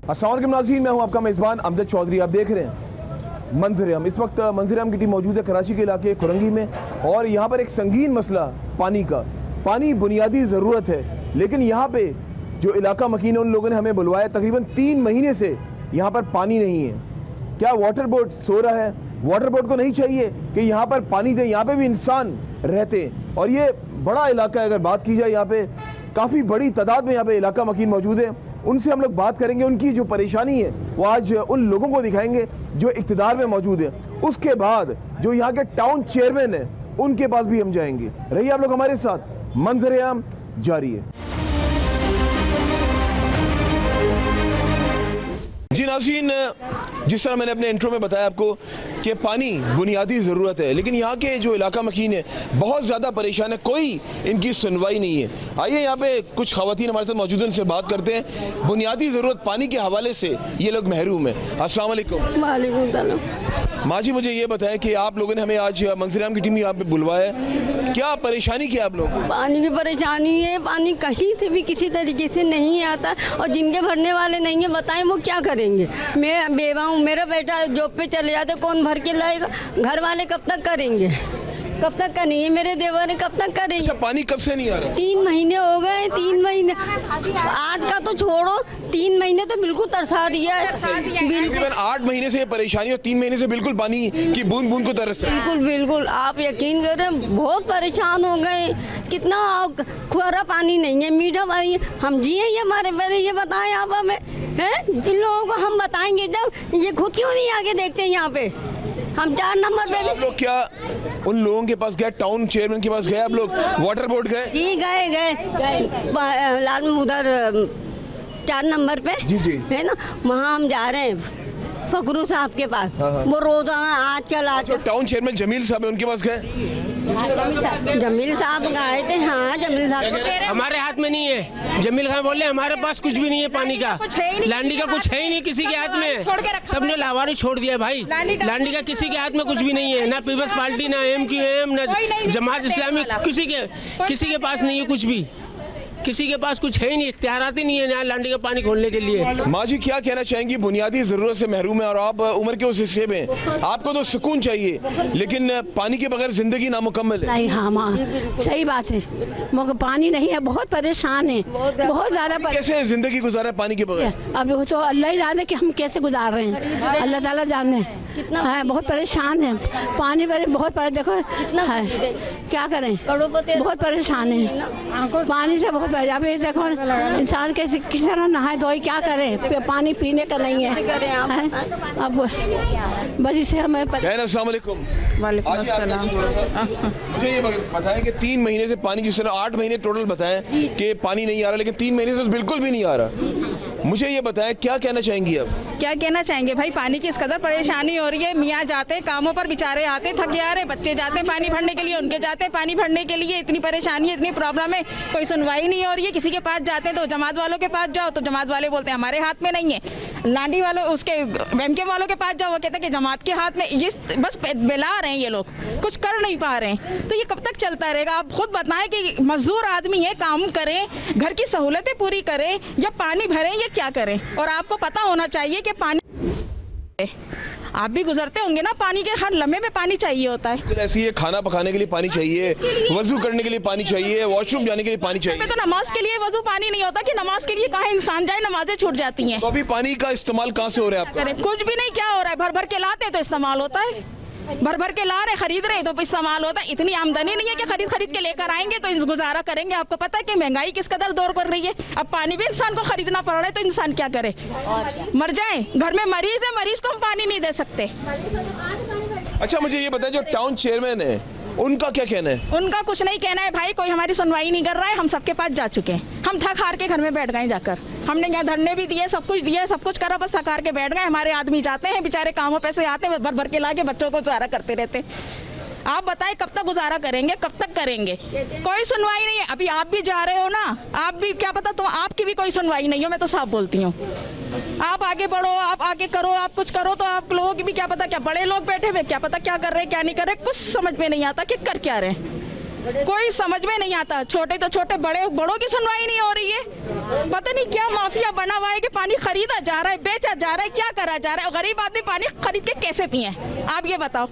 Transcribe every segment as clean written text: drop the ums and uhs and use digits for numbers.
अस्सलाम वालेकुम नाज़रीन, मैं हूं आपका मेज़बान अमजद चौधरी। आप देख रहे हैं मंजर हम। इस वक्त मंजर हम की टीम मौजूद है कराची के इलाके खुरंगी में, और यहाँ पर एक संगीन मसला पानी का। पानी बुनियादी ज़रूरत है, लेकिन यहाँ पे जो इलाका मकीन है उन लोगों ने हमें बुलवाया। तकरीबन 3 महीने से यहाँ पर पानी नहीं है। क्या वाटर बोर्ड सो रहा है? वाटर बोर्ड को नहीं चाहिए कि यहाँ पर पानी दे? यहाँ पे भी इंसान रहते हैं और ये बड़ा इलाका है। अगर बात की जाए, यहाँ पे काफ़ी बड़ी तादाद में यहाँ पे इलाका मकीन मौजूद है। उनसे हम लोग बात करेंगे, उनकी जो परेशानी है वो आज उन लोगों को दिखाएंगे जो इक़्तिदार में मौजूद है। उसके बाद जो यहाँ के टाउन चेयरमैन है उनके पास भी हम जाएंगे। रहिए आप लोग हमारे साथ, मंजर आम जारी है। जी नाज़रीन, जिस तरह मैंने अपने इंट्रो में बताया आपको कि पानी बुनियादी ज़रूरत है, लेकिन यहाँ के जो इलाका मकीन है बहुत ज़्यादा परेशान है, कोई इनकी सुनवाई नहीं है। आइए यहाँ पे कुछ ख़वातीन हमारे साथ मौजूद हैं, उनसे बात करते हैं। बुनियादी ज़रूरत पानी के हवाले से ये लोग महरूम हैं। अस्सलाम वालेकुम। वालेकुम सलाम। माँ जी, मुझे ये बताएं कि आप लोगों ने हमें आज मंजर आम की टीम यहाँ पे बुलवाया, क्या परेशानी क्या आप लोगों को? पानी की परेशानी है। पानी कहीं से भी किसी तरीके से नहीं आता, और जिनके भरने वाले नहीं है बताएं वो क्या करेंगे। मैं बेवा हूँ, मेरा बेटा जॉब पे चले जाते, कौन भर के लाएगा? घर वाले कब तक करेंगे? कब तक करेंगे? मेरे देवर कब तक करेंगे? अच्छा, पानी कब से नहीं आ रहा? 3 महीने हो गए। 3 महीने, 8 का तो छोड़ो, 3 महीने तो बिल्कुल तरसा दिया है। तकरीबन 8 महीने से ये परेशानी और 3 महीने से बिल्कुल पानी की बूंद बूंद को तरस रहा है। बिल्कुल बिल्कुल, आप यकीन करें बहुत परेशान हो गए। कितना खुरा पानी नहीं है, मीठा पानी। हम जिए ये हमारे पहले ये बताएं आप हमें, हैं? इन लोगों को हम बताएंगे जब ये खुद क्यों नहीं आगे देखते हैं यहाँ पे। हम 4 नंबर पे आप लोग क्या उन लोगों के पास गए? टाउन चेयरमैन के पास गए आप लोग? वाटर बोर्ड गए? जी गए लाल उधर 4 नंबर पे जी जी है ना, वहाँ हम जा रहे हैं फकरू साहब के पास। वो रोजाना आजकल टाउन चेयरमैन जमील साहब है, उनके पास गए? जमील साहब गए थे। हाँ, जमील साहब हमारे हाथ में नहीं है। जमील खान बोले हमारे पास कुछ भी नहीं है पानी का, लांडी का कुछ है ही नहीं किसी के हाथ में। सबने लावारी छोड़ दिया भाई। लांडी का किसी के हाथ में कुछ भी नहीं है, ना पीपल्स पार्टी, ना MQM, ना जमात इस्लामी, किसी के पास नहीं है कुछ भी। किसी के पास कुछ है ही नहीं, इख्तियारात ही नहीं है यहाँ लांडी का पानी खोलने के लिए। माँ जी, क्या कहना चाहेंगी? बुनियादी ज़रूरत से महरूम है और आप उम्र के उस हिस्से में, आपको तो सुकून चाहिए, लेकिन पानी के बगैर ज़िंदगी नामुकम्मल है। नहीं, हाँ माँ, सही बात है। मगर पानी नहीं है, बहुत परेशान है, बहुत ज़्यादा। कैसे ज़िंदगी गुजारा है पानी के बगैर? अब वो तो अल्लाह ही जाने कि हम कैसे गुजार रहे हैं, अल्लाह ताला जाने। हाँ, बहुत परेशान है। पानी पर बहुत देखो है, क्या करें, बहुत परेशान है पानी से। बहुत अभी देखो इंसान कैसे किसी तरह नहाए धोए, क्या करें, पानी पीने का नहीं है। अब बस इसे हमें अस्सलाम वालेकुम। वालेकुम अस्सलाम। मुझे ये बताएं कि 3 महीने से पानी, जिस तरह 8 महीने टोटल बताएं कि पानी नहीं आ रहा, लेकिन 3 महीने से बिल्कुल भी नहीं आ रहा। मुझे ये बताएं, क्या कहना चाहेंगी अब? क्या कहना चाहेंगे भाई, पानी की इस कदर परेशानी हो रही है। मियाँ जाते हैं कामों पर, बेचारे आते थक आ रहे, बच्चे जाते हैं पानी भरने के लिए, उनके जाते हैं पानी भरने के लिए। इतनी परेशानी है, इतनी प्रॉब्लम है, कोई सुनवाई नहीं हो रही है। किसी के पास जाते हैं तो जमात वालों के पास जाओ तो जमात वाले बोलते हैं हमारे हाथ में नहीं है। लांडी वालों, उसके MQM वालों के पास जाओ, वो कहते हैं कि जमात के हाथ में। ये बस बेला रहे हैं ये लोग, कुछ कर नहीं पा रहे हैं। तो ये कब तक चलता रहेगा? आप खुद बताएं कि मजदूर आदमी है, काम करें, घर की सहूलतें पूरी करें, या पानी भरें, या क्या करें? और आपको पता होना चाहिए कि पानी, आप भी गुजरते होंगे ना, पानी के हर लम्हे में पानी चाहिए होता है। ऐसी है, खाना पकाने के लिए पानी चाहिए, वजू करने के लिए पानी चाहिए, वॉशरूम जाने के लिए पानी चाहिए। तो नमाज के लिए वजू पानी नहीं होता कि नमाज के लिए कहाँ इंसान जाए, नमाजें छूट जाती हैं। तो अभी पानी का इस्तेमाल कहाँ से हो रहा है आपका? कुछ भी नहीं, क्या हो रहा है, भर भर के लाते तो इस्तेमाल होता है, भर भर के ला रहे, खरीद रहे तो इस्तेमाल होता है। इतनी आमदनी नहीं है कि खरीद के लेकर आएंगे तो गुजारा करेंगे। आपको पता है कि महंगाई किस कदर दौर कर रही है। अब पानी भी इंसान को खरीदना पड़ रहा है, तो इंसान क्या करे, मर जाए। घर में मरीज है, मरीज को हम पानी नहीं दे सकते। अच्छा, मुझे ये बताएं, जो टाउन चेयरमैन है उनका क्या कहना है? उनका कुछ नहीं कहना है भाई, कोई हमारी सुनवाई नहीं कर रहा है। हम सबके पास जा चुके हैं, हम थक हार के घर में बैठ गए जाकर। हमने यहाँ धरने भी दिए, सब कुछ दिया, सब कुछ करा, बस थक हार के बैठ गए। हमारे आदमी जाते हैं बेचारे कामों पे से आते हैं, भर भर के लाके बच्चों को गुजारा करते रहते। आप बताएं कब तक गुजारा करेंगे, कब तक करेंगे? कोई सुनवाई नहीं है। अभी आप भी जा रहे हो ना, आप भी, क्या पता तो आपकी भी कोई सुनवाई नहीं हो। मैं तो साफ बोलती हूँ, आप आगे बढ़ो, आप आगे करो, आप कुछ करो, तो आप लोगों की भी क्या पता, क्या बड़े लोग बैठे हुए, क्या पता क्या कर रहे हैं, क्या नहीं कर रहे, कुछ समझ में नहीं आता कि कर क्या रहे, कोई समझ में नहीं आता। छोटे तो छोटे, बड़ों की सुनवाई नहीं हो रही है। पता नहीं क्या माफिया बना हुआ है कि पानी खरीदा जा रहा है, बेचा जा रहा है, क्या करा जा रहा है। गरीब आदमी पानी खरीद के कैसे पिए? आप ये बताओ।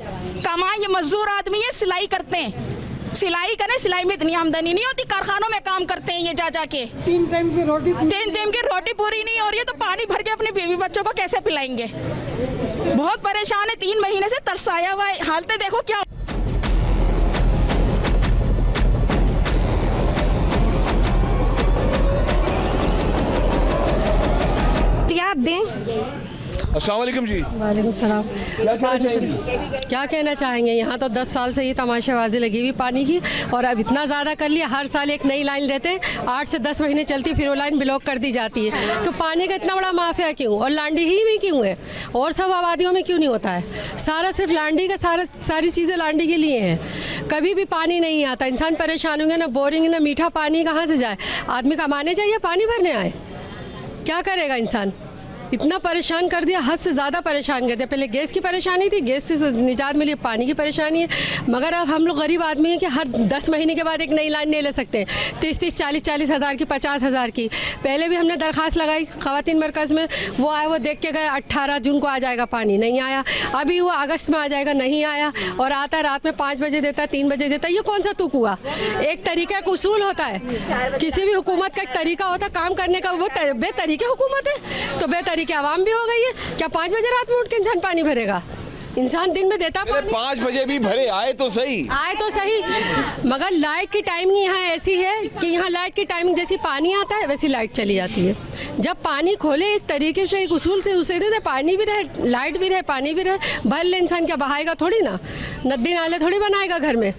कमाए ये मजदूर आदमी है, सिलाई करते हैं, सिलाई करें, सिलाई में इतनी आमदनी नहीं होती, कारखानों में काम करते हैं ये जा के। 3 टाइम की रोटी पूरी नहीं हो रही है, तो पानी भर के अपने बीवी बच्चों को कैसे पिलाएंगे? बहुत परेशान है, 3 महीने से तरसाया हुआ है। हालतें देखो क्या। आप दें। अस्सलाम वालेकुम जी। वालेकुम सलाम। क्या कहना चाहेंगी? क्या कहना चाहेंगे, यहाँ तो 10 साल से ये तमाशाबाजी लगी हुई पानी की, और अब इतना ज़्यादा कर लिया। हर साल एक नई लाइन लेते हैं, 8 से 10 महीने चलती, फिर वो लाइन ब्लॉक कर दी जाती है। तो पानी का इतना बड़ा माफिया क्यों? और लांडी ही में क्यों है? और सब आबादियों में क्यों नहीं होता है? सारा सिर्फ लांडी का, सारी चीज़ें लांडी के लिए हैं। कभी भी पानी नहीं आता, इंसान परेशान होंगे, ना बोरिंग ना मीठा पानी कहाँ से जाए? आदमी कमाने चाहिए, पानी भरने आए? क्या करेगा इंसान? इतना परेशान कर दिया, हद से ज़्यादा परेशान कर दिया। पहले गैस की परेशानी थी, गैस से निजात मिली, पानी की परेशानी है। मगर अब हम लोग गरीब आदमी हैं कि हर 10 महीने के बाद एक नई लाइन नहीं ले सकते। 30-30, 40-40 हज़ार की, 50 हज़ार की। पहले भी हमने दरख्वास्त लगाई ख़वातीन मरकज़ में, वो आए, वो देख के गए 18 जून को आ जाएगा पानी, नहीं आया। अभी वो अगस्त में आ जाएगा, नहीं आया। और आता रात में 5 बजे देता, 3 बजे देता। ये कौन सा तुक हुआ? एक तरीका का उसूल होता है, किसी भी हुकूमत का एक तरीका होता है काम करने का। वो बेतरीके हुकूमत है, तो बेतरीके आवाम भी हो गई है। क्या 5 बजे रात में उठ के इंसान पानी भरेगा? इंसान दिन में देता पानी। 5 बजे भी भरे, आए तो सही। मगर लाइट की टाइमिंग यहाँ ऐसी है कि यहाँ लाइट की टाइमिंग जैसी पानी आता है वैसी लाइट चली जाती है। जब पानी खोले एक तरीके से, एक उसूल से उसे दे, पानी भी रहे, लाइट भी रहे, पानी भी रहे। भर ले इंसान, क्या बहाएगा थोड़ी ना, नदी नाले थोड़ी बनाएगा घर में।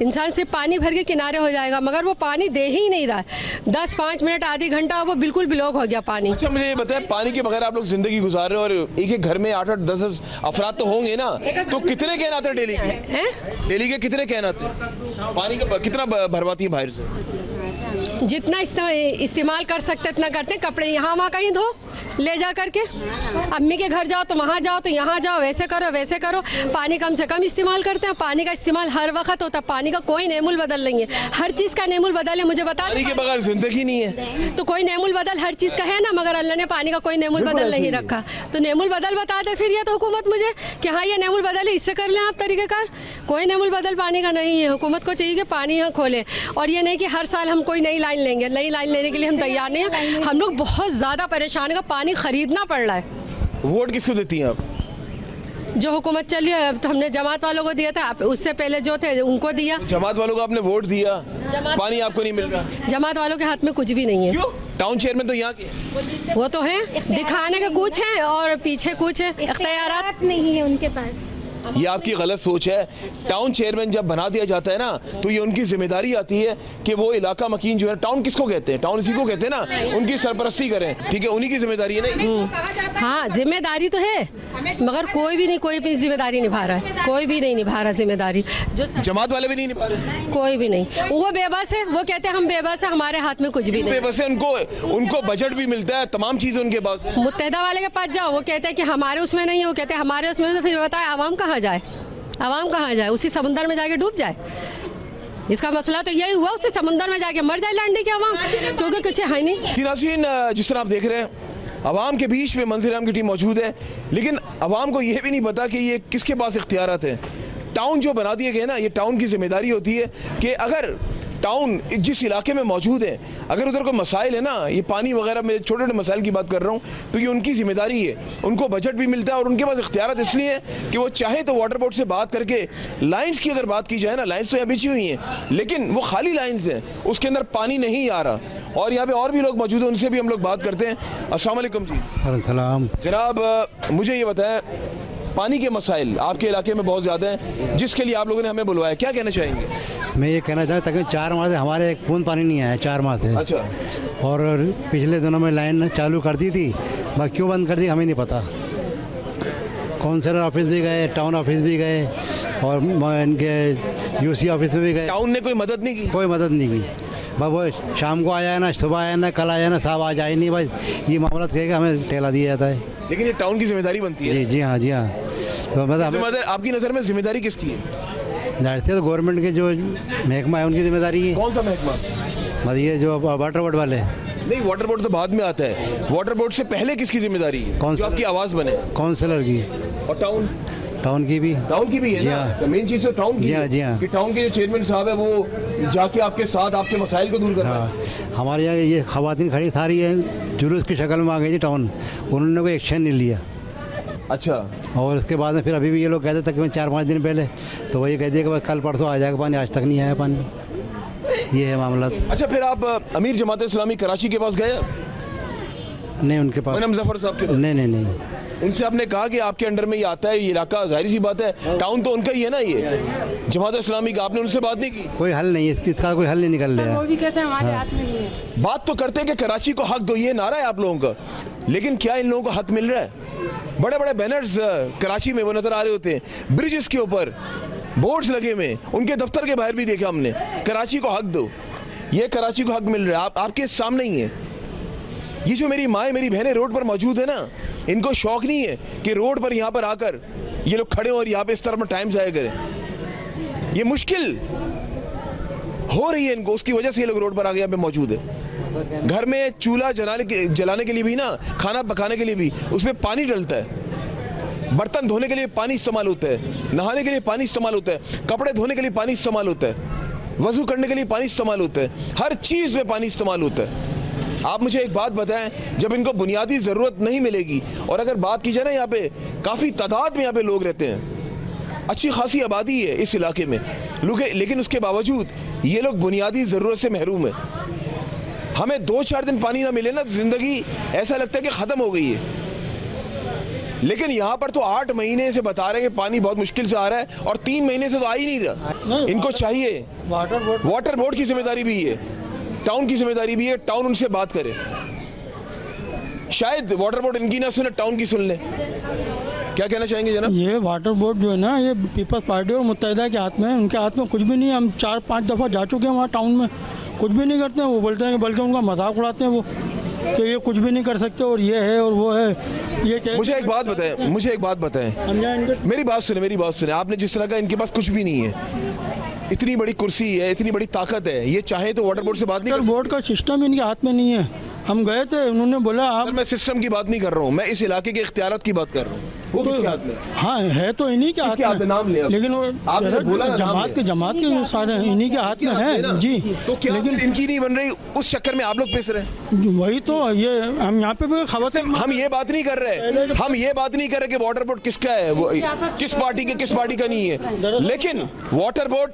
इंसान सिर्फ पानी भर के किनारे हो जाएगा, मगर वो पानी दे ही नहीं रहा है। 10-5 मिनट, आधी घंटा वो बिल्कुल ब्लॉक हो गया पानी। अच्छा मुझे ये बताएं, पानी के बगैर आप लोग जिंदगी गुजार रहे हो, और एक घर में 8-8, 10-10 अफराद तो होंगे ना, तो कितने कैन आते हैं डेली के? डेली के कितने कैन आते हैं? पानी का कितना भरवाती है बाहर से? जितना इस्तेमाल कर सकते इतना करते हैं। कपड़े यहाँ वहाँ कहीं धो ले जा करके, अम्मी के घर जाओ तो वहाँ जाओ, तो यहाँ जाओ, वैसे करो वैसे करो। पानी कम से कम इस्तेमाल करते हैं। पानी का इस्तेमाल हर वक्त होता है, पानी का कोई नेमुल बदल नहीं है। हर चीज़ का नेमुल बदल है, मुझे बता। पानी के बगैर जिंदगी नहीं है, तो कोई नेमुल बदल हर चीज़ का है ना, मगर अल्लाह ने पानी का कोई नेमुल बदल नहीं रखा। तो नेमुल बदल बता दे फिर ये तो हुकूमत मुझे कि हाँ ये नेमुल बदल है, इससे कर लें आप तरीक़ेकार। कोई नेमुल बदल पानी का नहीं है। हुकूमत को चाहिए कि पानी यहाँ खोले, और ये नहीं कि हर साल हम कोई नई लाइन लेंगे। नई लाइन लेने के लिए हम तैयार नहीं हैं। हम लोग बहुत ज़्यादा परेशान है, पानी खरीदना पड़ रहा है। वोट किसको देती हैं आप? जो हुकूमत चली है, तो हमने जमात वालों को दिया था, उससे पहले जो थे उनको दिया। जमात वालों को आपने वोट दिया, पानी आपको नहीं मिल रहा? जमात वालों के हाथ में कुछ भी नहीं है। क्यों? टाउन चेयरमैन तो यहाँ के, वो तो है, दिखाने का कुछ है और पीछे कुछ है, इख्तियारात नहीं है उनके पास। ये आपकी गलत सोच है। टाउन चेयरमैन जब बना दिया जाता है ना, तो ये उनकी जिम्मेदारी आती है कि वो इलाका मकीन जो है, टाउन किसको कहते हैं? टाउन इसी को कहते हैं ना, उनकी सरपरस्ती करें। ठीक है, उन्हीं की जिम्मेदारी है ना। हाँ जिम्मेदारी तो है, मगर कोई भी नहीं, कोई अपनी जिम्मेदारी निभा रहा है। कोई भी नहीं निभा रहा जिम्मेदारी। जो जमात वाले भी नहीं निभा रहे, कोई भी नहीं। वो बेबस है, वो कहते हैं हम बेबस है, हमारे हाथ में कुछ भी नहीं। बेबस है, उनको बजट भी मिलता है, तमाम चीजें उनके पास है। मुत्तहिदा वाले के पास जाओ, वो कहते हैं कि हमारे उसमें नहीं है, वो कहते हैं हमारे उसमें। तो फिर बताए आवाम कहाँ जाए? आवाम कहाँ जाए? उसी समुंदर में जाके डूब जाए? इसका मसला तो यही हुआ, उससे समुंदर में जाके मर जाए लांडी के आवाम, क्योंकि कुछ है नहीं। नाज़रीन, जिस तरह आप देख रहे हैं, अवाम के बीच में मंजर आम की टीम मौजूद है, लेकिन अवाम को यह भी नहीं पता कि ये किसके पास इख्तियारात हैं। टाउन जो बना दिए गए ना, ये टाउन की जिम्मेदारी होती है कि अगर टाउन जिस इलाके में मौजूद है, अगर उधर कोई मसाइल है ना, ये पानी वगैरह में छोटे छोटे मसाइल की बात कर रहा हूँ, तो ये उनकी जिम्मेदारी है। उनको बजट भी मिलता है और उनके पास इख्तियारात इसलिए है कि वो चाहे तो वाटर बोर्ड से बात करके, लाइन्स की अगर बात की जाए ना, लाइन्स तो यहाँ बिछी हुई हैं, लेकिन वो खाली लाइन्स हैं, उसके अंदर पानी नहीं आ रहा। और यहाँ पे और भी लोग मौजूद हैं, उनसे भी हम लोग बात करते हैं। अस्सलाम वालेकुम जी। सलाम जनाब, मुझे ये बताएं, पानी के मसाइल आपके इलाके में बहुत ज़्यादा हैं, जिसके लिए आप लोगों ने हमें बुलवाया, क्या कहना चाहेंगे? मैं ये कहना चाहता हूँ, 4 माह से हमारे एक बूंद पानी नहीं आया, 4 माह से। अच्छा। और पिछले दिनों में लाइन चालू कर दी थी, बस क्यों बंद कर दी हमें नहीं पता। काउंसिलर ऑफिस भी गए, टाउन ऑफिस भी गए, और इनके यूसी ऑफिस में भी गए। टाउन ने कोई मदद नहीं की? कोई मदद नहीं की। बस वो शाम को आया ना, सुबह आया ना, कल आया ना, साहब आज आए नहीं, बस ये मामला कहेगा हमें टेला दिया जाता है। लेकिन ये टाउन की जिम्मेदारी बनती है। जी हाँ, जी हाँ। तो मतलब आपकी नज़र में जिम्मेदारी किसकी है? जाहिर से तो गवर्नमेंट के जो महकमा है उनकी जिम्मेदारी है। कौन सा महकमा? मतलब ये जो वाटर बोर्ड वाले, नहीं, वाटर बोर्ड तो बाद में आता है। वाटर बोर्ड से पहले किसकी जिम्मेदारी है? कौन जो सा? आपकी आवाज़ बने। काउंसलर की, और टाउन की भी। टाउन की भी है जी ना? हाँ। मेन चीज़ तो टाउन की जी हाँ, है जी हाँ। कि टाउन के जो चेयरमैन साहब है वो जाके आपके साथ आपके मसाइल को दूर कर रहा है। हाँ, हमारे यहाँ ये खवातीन खड़ी था रही है, जुलूस की शक्ल में आ गई थी टाउन, उन्होंने कोई एक्शन नहीं लिया। अच्छा, और उसके बाद में फिर अभी भी ये लोग कहते तकरीबन 4-5 दिन पहले तो वही कह दिया कि भाई कल परसों आ जाएगा पानी, आज तक नहीं आया पानी। ये है मामला। अच्छा, फिर आप अमीर जमात इस्लामी कराची के पास गए? नहीं, उनके पास मनिम जफर साहब के पास? नहीं। उनसे आपने कहा कि आपके अंडर में ये आता है, ये इलाका, जाहिर सी बात है टाउन तो उनका ही है ना, ये जमात इस्लामी का। आपने उनसे बात नहीं की? कोई हल नहीं है इसका, कोई हल नहीं निकल रहा है। मोदी कहते हैं हमारे हाथ में नहीं है। बात तो करते हैं कि कराची को हक दो, ये नारा है आप लोगों का, लेकिन क्या इन लोगों को हक मिल रहा है? बड़े बड़े बैनर्स कराची में वो नजर आ रहे होते हैं, ब्रिजेस के ऊपर बोर्ड्स लगे हुए, उनके दफ्तर के बाहर भी देखा हमने, कराची को हक दो। ये कराची को हक मिल रहा है, आपके सामने ही है। ये जो मेरी माएँ मेरी बहनें रोड पर मौजूद है ना, इनको शौक नहीं है कि रोड पर यहाँ पर आकर ये लोग खड़े और यहाँ पे इस तरह में टाइम ज़ाया करें। ये मुश्किल हो रही है इनको, उसकी वजह से ये लोग रोड पर आके यहाँ पे मौजूद है। घर में चूल्हा जलाने के लिए भी ना, खाना पकाने के लिए भी उसमें पानी डलता है, बर्तन धोने के लिए पानी इस्तेमाल होता है, नहाने के लिए पानी इस्तेमाल होता है, कपड़े धोने के लिए पानी इस्तेमाल होता है, वज़ू करने के लिए पानी इस्तेमाल होता है, हर चीज़ में पानी इस्तेमाल होता है। आप मुझे एक बात बताएं, जब इनको बुनियादी ज़रूरत नहीं मिलेगी, और अगर बात की जाए ना, यहाँ पे काफ़ी तादाद में यहाँ पे लोग रहते हैं, अच्छी खासी आबादी है इस इलाके में लोग, लेकिन उसके बावजूद ये लोग बुनियादी ज़रूरत से महरूम है। हमें 2-4 दिन पानी ना मिले ना तो ज़िंदगी ऐसा लगता है कि ख़त्म हो गई है। लेकिन यहाँ पर तो 8 महीने से बता रहे हैं कि पानी बहुत मुश्किल से आ रहा है, और 3 महीने से तो आ ही नहीं रहा। इनको चाहिए, वाटर बोर्ड की जिम्मेदारी भी है, टाउन की जिम्मेदारी भी है, टाउन उनसे बात करे। शायद वाटर बोर्ड इनकी ना सुने, टाउन की सुन ले। क्या कहना चाहेंगे जनाब? ये वाटर बोर्ड जो है ना, ये पीपल्स पार्टी और मुत्तहिदा के हाथ में है, उनके हाथ में कुछ भी नहीं है। हम 4-5 दफ़ा जा चुके हैं वहाँ टाउन में, कुछ भी नहीं करते हैं। वो बोलते हैं कि बल्कि उनका मजाक उड़ाते हैं वो, कि ये कुछ भी नहीं कर सकते और ये है और वो है। ये मुझे एक बात बताएं, मेरी बात सुने। आपने जिस तरह का, इनके पास कुछ भी नहीं है, इतनी बड़ी कुर्सी है, इतनी बड़ी ताकत है, ये चाहे तो वाटर बोर्ड से बात नहीं कर सकते। बोर्ड का सिस्टम इनके हाथ में नहीं है। हम गए थे, उन्होंने बोला आप। मैं सिस्टम की बात नहीं कर रहा हूँ, मैं इस इलाके के इख्तियारात की बात कर रहा हूँ। वो किसके हाथ में? हाँ, है तो इन्हीं के हाथ में, नाम ले, लेकिन आपने बोला ना, जमात के सारे इन्हीं के हाथ में है जी। तो क्या लेकिन इनकी नहीं बन रही, उस चक्कर में आप लोग पिस रहे हैं? वही तो, ये हम यहाँ पे भी खबर, हम ये बात नहीं कर रहे कि वाटर बोर्ड किसका है, वो किस पार्टी का नहीं है, लेकिन वाटर बोर्ड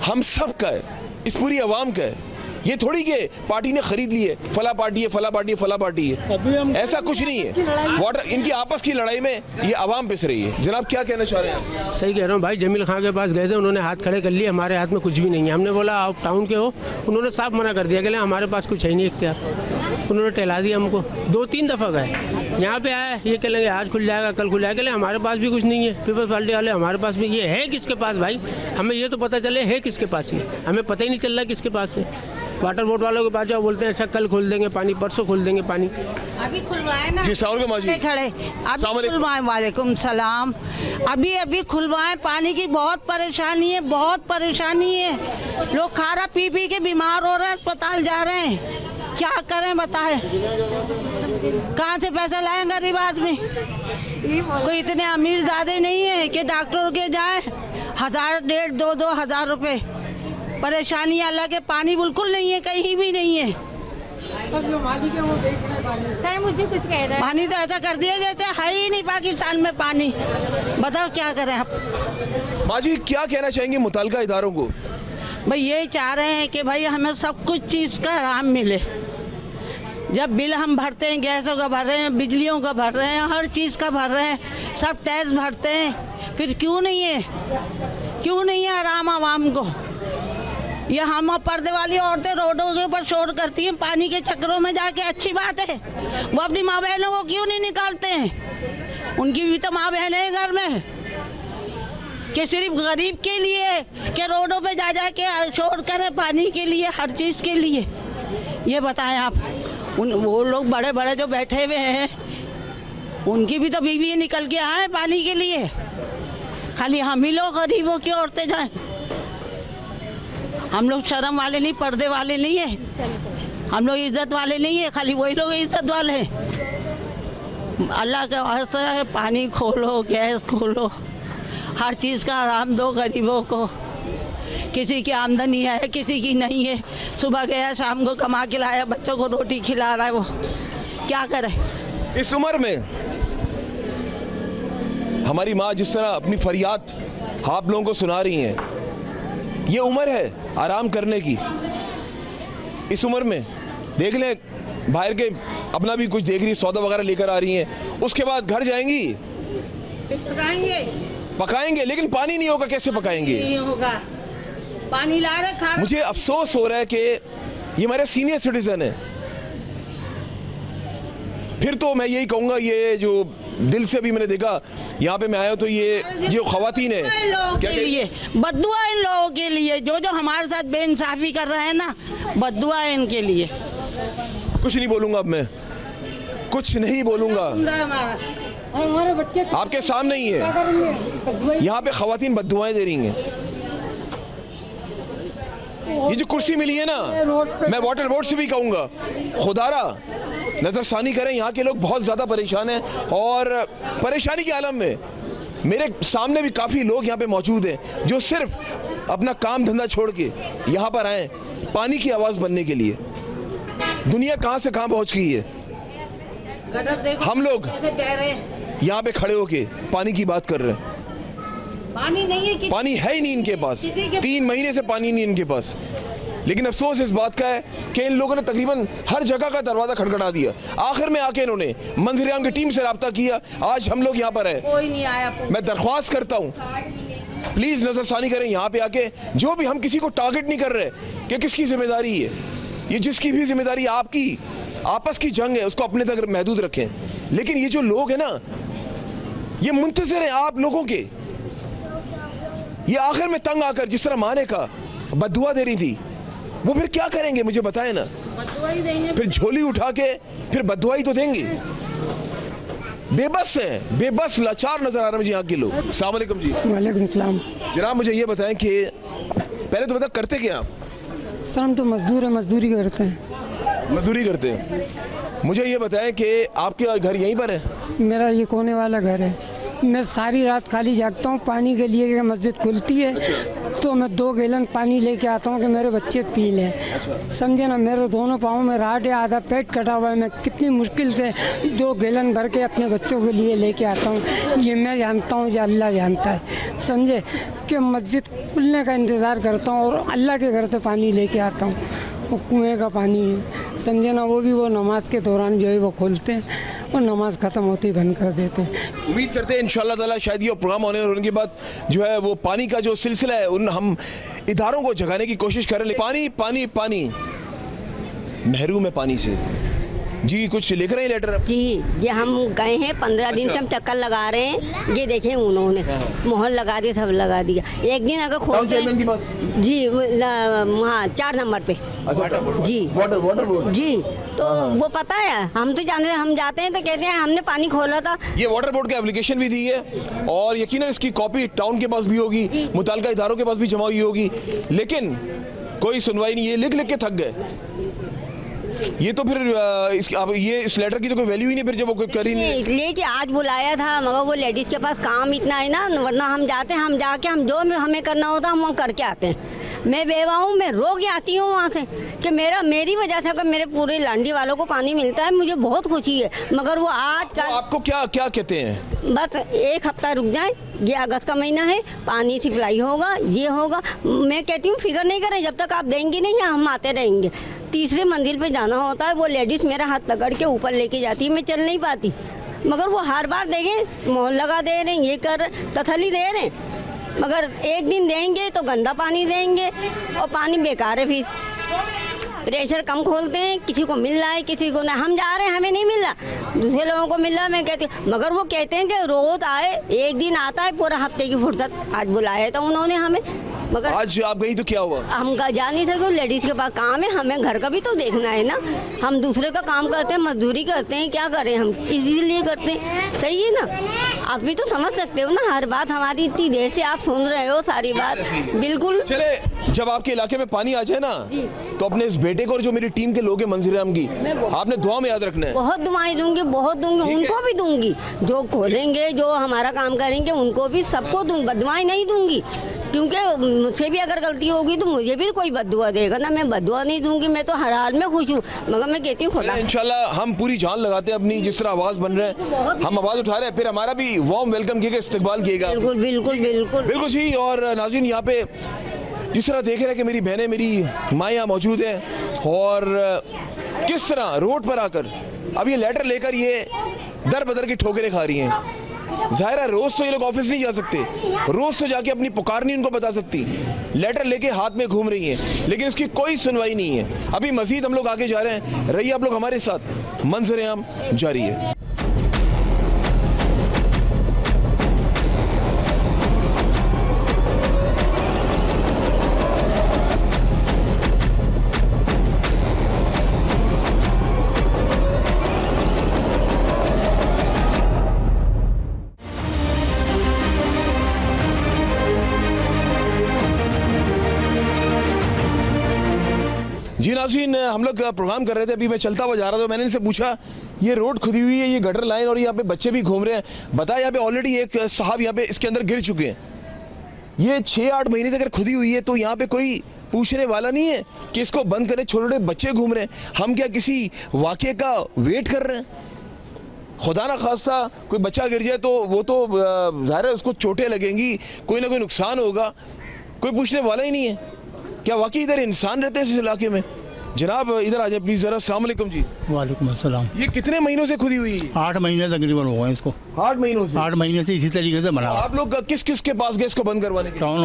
हम सब का है, इस पूरी आवाम का है। ये थोड़ी कि पार्टी ने खरीद ली है, फला पार्टी है, ऐसा कुछ नहीं है। वाटर इनकी आपस की लड़ाई में ये आवाम पिस रही है। जनाब क्या कहना चाह रहे हैं? सही कह रहा हूँ भाई, जमील खां के पास गए थे, उन्होंने हाथ खड़े कर लिए, हमारे हाथ में कुछ भी नहीं है। हमने बोला आप टाउन के हो, उन्होंने साफ मना कर दिया कि हमारे पास कुछ है नहीं इख्तियार। उन्होंने टहला दिया हमको, 2-3 दफ़ा गए, यहाँ पे आए, ये कह लेंगे आज खुल जाएगा, कल खुल जाएगा, हमारे पास भी कुछ नहीं है। पीपल्स पार्टी वाले हमारे पास भी, ये है किसके पास भाई? हमें ये तो पता चले है किसके पास है, हमें पता ही नहीं चल रहा किसके पास है। वाटर बोर्ड वालों के पास जाओ, बोलते हैं अच्छा कल खोल देंगे पानी, परसों खोल देंगे पानी। अभी खुलवाए ना जी, खड़े, अभी खुलवाए। वालेकुम सलाम। अभी खुलवाए, पानी की बहुत परेशानी है, लोग खारा पी के बीमार हो रहे हैं, अस्पताल जा रहे हैं, क्या करें बताएं? कहाँ से पैसा लाएं गरीब आदमी? कोई इतने अमीर ज़्यादा नहीं है कि डॉक्टर के जाए 1000, 1,500, 2,000 रुपये। परेशानी अलग है, पानी बिल्कुल नहीं है, कहीं भी नहीं है। सर मुझे कुछ कह रहा है, पानी तो ऐसा कर दिया जैसे है ही नहीं पाकिस्तान में पानी। बताओ क्या करें आप? माजी क्या कहना चाहेंगे मुताल्लिका इदारों को? भाई यही चाह रहे हैं कि भाई हमें सब कुछ चीज़ का आराम मिले। जब बिल हम भरते हैं, गैसों का भर रहे हैं, बिजलियों का भर रहे हैं, हर चीज़ का भर रहे हैं, सब टैक्स भरते हैं, फिर क्यों नहीं है आराम आवाम को? ये हम पर्दे वाली औरतें रोडों के ऊपर शोर करती हैं पानी के चक्करों में जाके, अच्छी बात है। वो अपनी माँ बहनों को क्यों नहीं निकालते हैं? उनकी भी तो माँ बहन है घर में, कि सिर्फ गरीब के लिए कि रोडों पे जा के शोर करें पानी के लिए, हर चीज़ के लिए? ये बताएं आप। वो लोग बड़े बड़े जो बैठे हुए हैं, उनकी भी तो बीवी निकल के आए पानी के लिए, खाली हम ही लोग गरीबों की औरतें जाएं? हम लोग शर्म वाले नहीं, पर्दे वाले नहीं है। हम लोग इज्जत वाले नहीं है, खाली वही लोग इज्जत वाले हैं। अल्लाह के वास्ते है, पानी खोलो, गैस खोलो, हर चीज़ का आराम दो गरीबों को। किसी की आमदनी है, किसी की नहीं है। सुबह गया, शाम को कमा के लाया, बच्चों को रोटी खिला रहा है, वो क्या करे। इस उम्र में हमारी माँ जिस तरह अपनी फरियाद आप लोगों को सुना रही हैं, ये उम्र है आराम करने की। इस उम्र में देख लें, बाहर के अपना भी कुछ देख रही, सौदा वगैरह लेकर आ रही हैं, उसके बाद घर जाएंगी, पकाएंगे, लेकिन पानी नहीं होगा, कैसे पकाएंगे? नहीं होगा, पानी ला रहे खा। मुझे अफसोस हो रहा है कि ये हमारे सीनियर सिटीजन है। फिर तो मैं यही कहूँगा, ये जो दिल से भी मैंने देखा, यहाँ पे मैं आया तो ये जो खवातीन है, क्या के लिए बद्दुआ इन लोगों के लिए, जो जो हमारे साथ बेइंसाफी कर रहे हैं ना, बद्दुआ है इनके लिए। कुछ नहीं बोलूँगा अब मैं, कुछ नहीं बोलूँगा। हमारे बच्चे आपके सामने ही है, यहाँ पे खवातीन बद्दुआएं दे रही हैं। ये जो कुर्सी मिली है ना, मैं वाटर बोर्ड से भी कहूँगा, खुदारा नज़रसानी करें, यहाँ के लोग बहुत ज़्यादा परेशान हैं और परेशानी के आलम में। मेरे सामने भी काफ़ी लोग यहाँ पे मौजूद हैं जो सिर्फ अपना काम धंधा छोड़ के यहाँ पर आए पानी की आवाज़ बनने के लिए। दुनिया कहाँ से कहाँ पहुँच गई है। हम लोग यहाँ पे खड़े होके पानी की बात कर रहे हैं। पानी नहीं है, पानी है ही नहीं इनके पास, 3 महीने से पानी नहीं इनके पास। लेकिन अफसोस इस बात का है कि इन लोगों ने तकरीबन हर जगह का दरवाज़ा खटखटा दिया। आखिर में आके इन्होंने मंजर-ए-आम की टीम से रब्ता किया, आज हम लोग यहाँ पर हैं। कोई नहीं आया। मैं दरख्वास्त करता हूँ, प्लीज़ नज़रसानी करें यहाँ पे आके। जो भी, हम किसी को टारगेट नहीं कर रहे कि किसकी जिम्मेदारी है, ये जिसकी भी जिम्मेदारी आपकी, आपस की जंग है, उसको अपने तक महदूद रखें। लेकिन ये जो लोग हैं ना, ये मुंतज़िर हैं आप लोगों के। ये आखिर में तंग आकर, जिस तरह माँ ने कहा बद्दुआ दे रही थी, वो फिर क्या करेंगे मुझे बताएं ना। फिर झोली उठा के फिर बद्दुआई तो देंगे। बेबस हैं, बेबस लाचार नजर आ रहे हैं मुझे यहाँ के लोग। अस्सलाम वालेकुम जी। वालेकुम सलाम। जनाब मुझे ये बताएं कि पहले तो बता, करते क्या आप? सर हम तो मजदूर है, मजदूरी करते हैं। मजदूरी करते हैं। मुझे ये बताएं कि आपके घर यहीं पर है? मेरा ये कोने वाला घर है। मैं सारी रात खाली जागता हूँ पानी के लिए कि मस्जिद खुलती है। तो मैं 2 गैलन पानी लेके आता हूँ कि मेरे बच्चे पी लें। समझे ना, मेरे दोनों पाँव में राट है, आधा पेट कटा हुआ है। मैं कितनी मुश्किल से 2 गैलन भर के अपने बच्चों के लिए लेके आता हूँ। ये मैं जानता हूँ, ये अल्लाह जानता है। समझे कि मस्जिद खुलने का इंतज़ार करता हूँ और अल्लाह के घर से पानी लेके आता हूँ। वो कुएँ का पानी है, समझे ना, वो भी वो नमाज के दौरान जो है वो खोलते हैं और नमाज ख़त्म होते ही बंद कर देते हैं। उम्मीद करते हैं इंशाअल्लाह ताला शायद ये प्रोग्राम होने और उनके बाद जो है वो पानी का जो सिलसिला है, उन हम इदारों को जगाने की कोशिश करें। पानी पानी पानी, महरूम है पानी से। जी कुछ लिख रहे हैं लेटर? जी ये हम गए हैं 15 दिन से हम चक्कर लगा रहे हैं। ये देखें उन्होंने मोहर लगा दिया, सब लगा दिया। एक दिन अगर खोलते जी वहाँ 4 नंबर पे जी वाटर बोर्ड जी, तो वो पता है, हम तो जानते हैं, हम जाते हैं तो कहते हैं हमने पानी खोला था। ये वाटर बोर्ड की एप्लीकेशन भी दी है और यकीनन इसकी कॉपी टाउन के पास भी होगी, मुताल्लिका इदारों के पास भी जमा हुई होगी, लेकिन कोई सुनवाई नहीं। ये लिख लिख के थक गए। ये तो फिर अब ये इस लेटर की तो कोई वैल्यू ही नहीं फिर, जब वो कोई कर ही नहीं। इसलिए कि आज बुलाया था, मगर वो लेडीज के पास काम इतना है ना, वरना हम जाते हैं, हम जाके हम जो हमें करना होता है हम वो करके आते हैं। मैं बेवा हूँ, मैं रो के आती हूँ वहाँ से कि मेरी वजह से अगर मेरे पूरे लांडी वालों को पानी मिलता है, मुझे बहुत खुशी है। मगर वो आज का आपको क्या क्या कहते हैं? बस 1 हफ्ता रुक जाए, ये अगस्त का महीना है, पानी सप्लाई होगा, ये होगा। मैं कहती हूँ फिक्र नहीं करें, जब तक आप देंगे नहीं हम आते रहेंगे। 3रे मंजिल पे जाना होता है, वो लेडीज़ मेरा हाथ पकड़ के ऊपर लेके जाती है, मैं चल नहीं पाती। मगर वो हर बार देंगे, मोहर लगा दे रहे हैं, ये कर तसल्ली दे रहे हैं, मगर एक दिन देंगे तो गंदा पानी देंगे और पानी बेकार है। फिर प्रेशर कम खोलते हैं, किसी को मिल रहा है, किसी को नहीं। हम जा रहे हैं, हमें नहीं मिल रहा, दूसरे लोगों को मिल रहा है। मैं कहती हूँ, मगर वो कहते हैं कि रोज आए, एक दिन आता है, पूरा हफ्ते की फुर्सत। आज बुलाया था उन्होंने हमें, मगर आज आप गई तो क्या हुआ? हम जा नहीं सकते, लेडीज़ के पास काम है, हमें घर का भी तो देखना है ना। हम दूसरे का काम करते हैं, मजदूरी करते हैं, क्या करें हम, इसीलिए करते हैं। सही है ना, आप भी तो समझ सकते हो ना, हर बात हमारी इतनी देर से आप सुन रहे हो सारी बात। बिल्कुल। चले, जब आपके इलाके में पानी आ जाए ना तो अपने इस बेटे को और जो मेरी टीम के लोग हैं मंजरेआम की, आपने दुआ में याद रखना है। बहुत दुआएं दूंगी, बहुत दूंगी, उनको भी दूंगी, जो खोलेंगे जो हमारा काम करेंगे उनको भी, सबको दूंगी, बददुआएं नहीं दूंगी, क्योंकि मुझसे भी अगर गलती होगी तो मुझे भी कोई बददुआ देगा ना, मैं बददुआ नहीं दूंगी, मैं तो हर हाल में खुश हूँ, मगर मैं कहती हूँ खुदा इंशाल्लाह हम पूरी जान लगाते हैं अपनी, जिस तरह आवाज़ बन रहे हैं हम आवाज़ उठा रहे हैं, फिर हमारा भी वार्म वेलकम किएगा, इस्तकबाल किएगा। बिल्कुल बिल्कुल बिल्कुल बिल्कुल जी। और नाज़रीन, यहाँ पे जिस तरह देख रहे हैं कि मेरी बहनें, मेरी माँ यहाँ मौजूद हैं और किस तरह रोड पर आकर अब ये लेटर लेकर ये दर बदर की ठोकरें खा रही हैं। ज़ाहिर है रोज़ तो ये लोग ऑफिस नहीं जा सकते, रोज़ तो जाके अपनी पुकार नहीं उनको बता सकती, लेटर लेके हाथ में घूम रही हैं, लेकिन उसकी कोई सुनवाई नहीं है। अभी मज़ीद हम लोग आगे जा रहे हैं, रहिए आप लोग हमारे साथ, मंजरेआम जारी है। जी नाज़रीन, हम लोग प्रोग्राम कर रहे थे, अभी मैं चलता हुआ जा रहा था, मैंने इनसे पूछा ये रोड खुदी हुई है, ये गटर लाइन और यहाँ पे बच्चे भी घूम रहे हैं, बताया यहाँ पे ऑलरेडी एक साहब यहाँ पे इसके अंदर गिर चुके हैं। ये 6-8 महीने तक अगर खुदी हुई है तो यहाँ पे कोई पूछने वाला नहीं है कि इसको बंद करें, छोटे छोटे बच्चे घूम रहे हैं, हम क्या किसी वाक़े का वेट कर रहे हैं? खुदा ना खास्ता कोई बच्चा गिर जाए तो वो तो ज़ाहिर है उसको चोटें लगेंगी, कोई ना कोई नुकसान होगा, कोई पूछने वाला ही नहीं है। क्या वाकई इधर इंसान रहते हैं इस इलाके में? जनाब इधर आ जाए प्लीज़ ज़रा। अस्सलाम वालेकुम जी। वालेकुम अस्सलाम। ये कितने महीनों से खुदी हुई है? 8 महीने तकरीबन हो गए इसको। 8 महीनों से? 8 महीने से इसी तरीके से बना। आप लोग किस किस के पास गए इसको बंद करवाने के? टाउन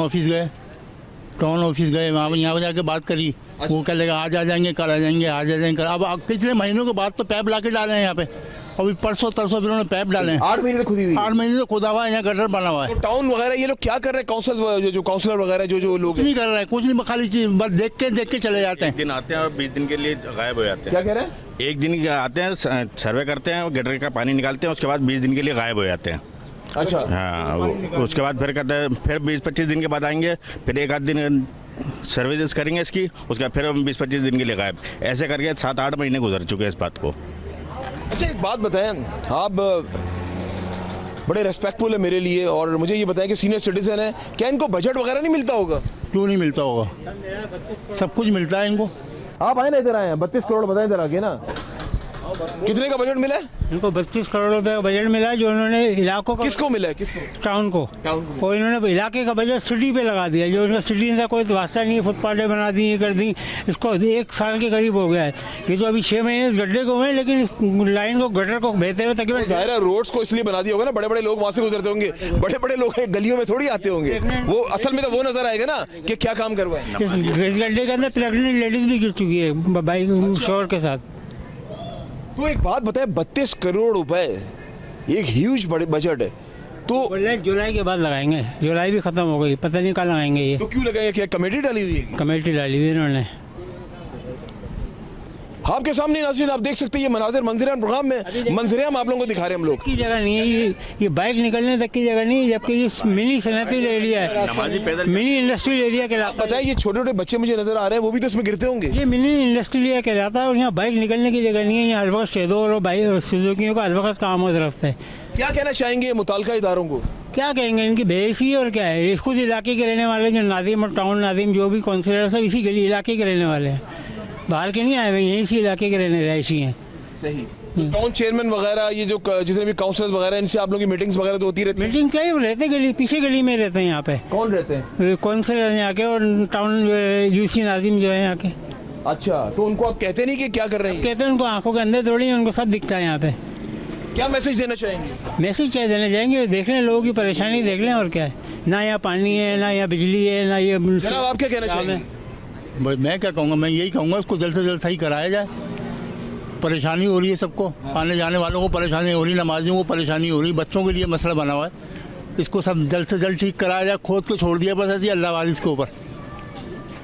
ऑफिस गए, वहाँ पर यहाँ जाके बात करी, वो कह लेगा आज आ जाएंगे, कल आ जाएंगे, आज आ जाएंगे। अब कितने महीनों के बाद तो पैप ला के डाले हैं यहाँ पे, अभी परसों तरसों फिर उन्होंने पैप डाले हैं। 8 महीने से खुदी हुई? 8 महीने से खुदा हुआ है, यहाँ गटर बना हुआ है। तो टाउन वगैरह ये लोग क्या कर रहे हैं? काउंसिल जो काउंसलर वगैरह जो लोग नहीं कर रहे हैं, कुछ नहीं, खाली चीज बस देख के चले जाते हैं। एक दिन आते हैं और 20 दिन के लिए गायब हो जाते हैं। क्या कह रहे हैं? एक दिन आते हैं, सर्वे करते हैं, गटर का पानी निकालते हैं, उसके बाद 20 दिन के लिए गायब हो जाते हैं। अच्छा। हाँ, उसके बाद फिर कहते हैं फिर 20-25 दिन के बाद आएंगे, फिर एक आध दिन सर्विसेज करेंगे इसकी, उसके बाद फिर हम 20-25 दिन के लिए गायब। ऐसे करके 7-8 महीने गुजर चुके हैं इस बात को। अच्छा एक बात बताएं, आप बड़े रेस्पेक्टफुल है मेरे लिए, और मुझे ये बताएं कि सीनियर सिटीजन है, क्या इनको बजट वगैरह नहीं मिलता होगा? क्यों नहीं मिलता होगा, सब कुछ मिलता है इनको। आप आए ना, इधर आए हैं, 32 करोड़ बताएं इधर आके ना, कितने का बजट मिला है इनको? 32 करोड़ रुपए का बजट मिला है, जो उन्होंने इलाकों का। किसको मिला है? किसको? टाउन को। और इन्होंने इलाके का बजट सिटी पे लगा दिया, जो उनका सिटी से कोई वास्ता नहीं है, फुटपाथें बना दी, ये कर दी, इसको 1 साल के करीब हो गया है। ये तो अभी 6 महीने इस गड्ढे को हुए, लेकिन इस लाइन को, गटर को बहते हुए तकरीबन। जाहिर है रोड्स को इसलिए बना दिया होगा ना, बड़े बड़े लोग वहाँ से गुजरते होंगे, बड़े बड़े लोग गलियों में थोड़ी आते होंगे, वो असल में तो वो नजर आएगा ना कि क्या काम करवाए। इस गड्ढे के अंदर प्रेगनेंट लेडीज भी गिर चुकी है बाइक शोर के साथ। तो एक बात बताए, 32 करोड़ रुपए एक ह्यूज बड़े बजट है, तो जुलाई के बाद लगाएंगे, जुलाई भी खत्म हो गई, पता नहीं कब लगाएंगे ये। तो क्यों लगाएंगे? क्या कमेटी डाली हुई है? कमेटी डाली हुई इन्होंने। आपके सामने नाज़रीन आप देख सकते हैं ये मनाज़िर मंजरेआम प्रोग्राम में, मंजरेआम आप लोगों को दिखा रहे हैं हम लोग। की जगह नहीं है ये बाइक निकलने तक की जगह नहीं, जबकि ये मिनी सनती एरिया है, मिनी इंडस्ट्रियल एरिया कहलाता है। बताइए ये छोटे छोटे बच्चे मुझे नजर आ रहे हैं, वो भी तो इसमें गिरते होंगे। ये मिनी इंडस्ट्रियल एरिया कहलाता है और यहाँ बाइक निकलने की जगह नहीं है, यहाँ हर वक्त शेदोर और बाइक सुजुकियों का हर वक्त काम हो तरफ से। क्या कहना चाहेंगे मुताल्लिका इदारों को? क्या कहेंगे, इनकी बेइज्जती और क्या है। ये खुद इलाके के रहने वाले, जो नादिम और टाउन नादिम जो भी काउंसिलर सब इसी इलाके के रहने वाले हैं, बाहर के नहीं आए हुए, यहीं इसी इलाके के रहने रहायशी हैं। सही। टाउन चेयरमैन वगैरह, ये जो जितने भी काउंसलर्स वगैरह, इनसे आप लोगों की मीटिंग्स वगैरह तो होती रहती है? मीटिंग क्या ही रहते, गली पीछे गली में रहते हैं यहाँ पे। कौन रहते हैं? काउंसलर यहाँ के और टाउन यूसी नाजिम जो है यहाँ के। अच्छा, तो उनको आप कहते नहीं कि क्या कर रहे हैं? कहते हैं उनको आंखों के अंदर थोड़ी, उनको सब दिखता है यहाँ पे। क्या मैसेज देना चाहेंगे? मैसेज क्या देना चाहेंगे, देख लें लोगों की परेशानी, देख लें और क्या है। ना यहाँ पानी है, ना यहाँ बिजली है, ना ये। जनाब आप क्या कहना चाहेंगे? मैं क्या कहूँगा, मैं यही कहूँगा उसको जल्द से जल्द सही कराया जाए। परेशानी हो रही है सबको, आने जाने वालों को परेशानी हो रही, नमाजियों को परेशानी हो रही, बच्चों के लिए मसला बना हुआ है, इसको सब जल्द से जल्द ठीक कराया जाए। खोद के छोड़ दिया बस ऐसे अल्लाह वारिस के ऊपर,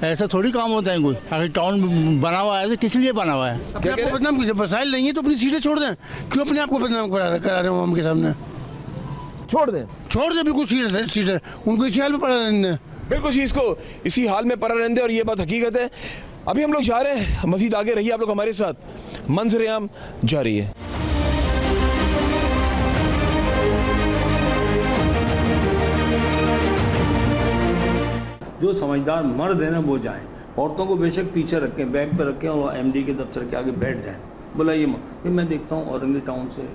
ऐसा थोड़ी काम होता है कोई। अगर टाउन बना हुआ है तो किस लिए बना हुआ है? अपने आप को बदनाम कीजिए, वसाइल नहीं है तो अपनी सीटें छोड़ दें, क्यों अपने आप को बदनाम करा रहे हो हम के सामने? छोड़ दें? छोड़ दे, बिल्कुल सीट है, उनको इसी हाल में पड़ा रहने दें। बिल्कुल जी, इसको इसी हाल में पड़ा रहने दें, और ये बात हकीकत है। अभी हम लोग जा रहे हैं, मज़ीद आगे रहिए आप लोग हमारे साथ, मंजर-ए-आम जारी है। जो समझदार मर्द है ना वो जाएं, औरतों को बेशक पीछे रखें, बैग पे रखें और एमडी के दफ्तर के आगे बैठ जाएं। बुलाइए मत। फिर मैं देखता हूँ औरंगी टाउन से,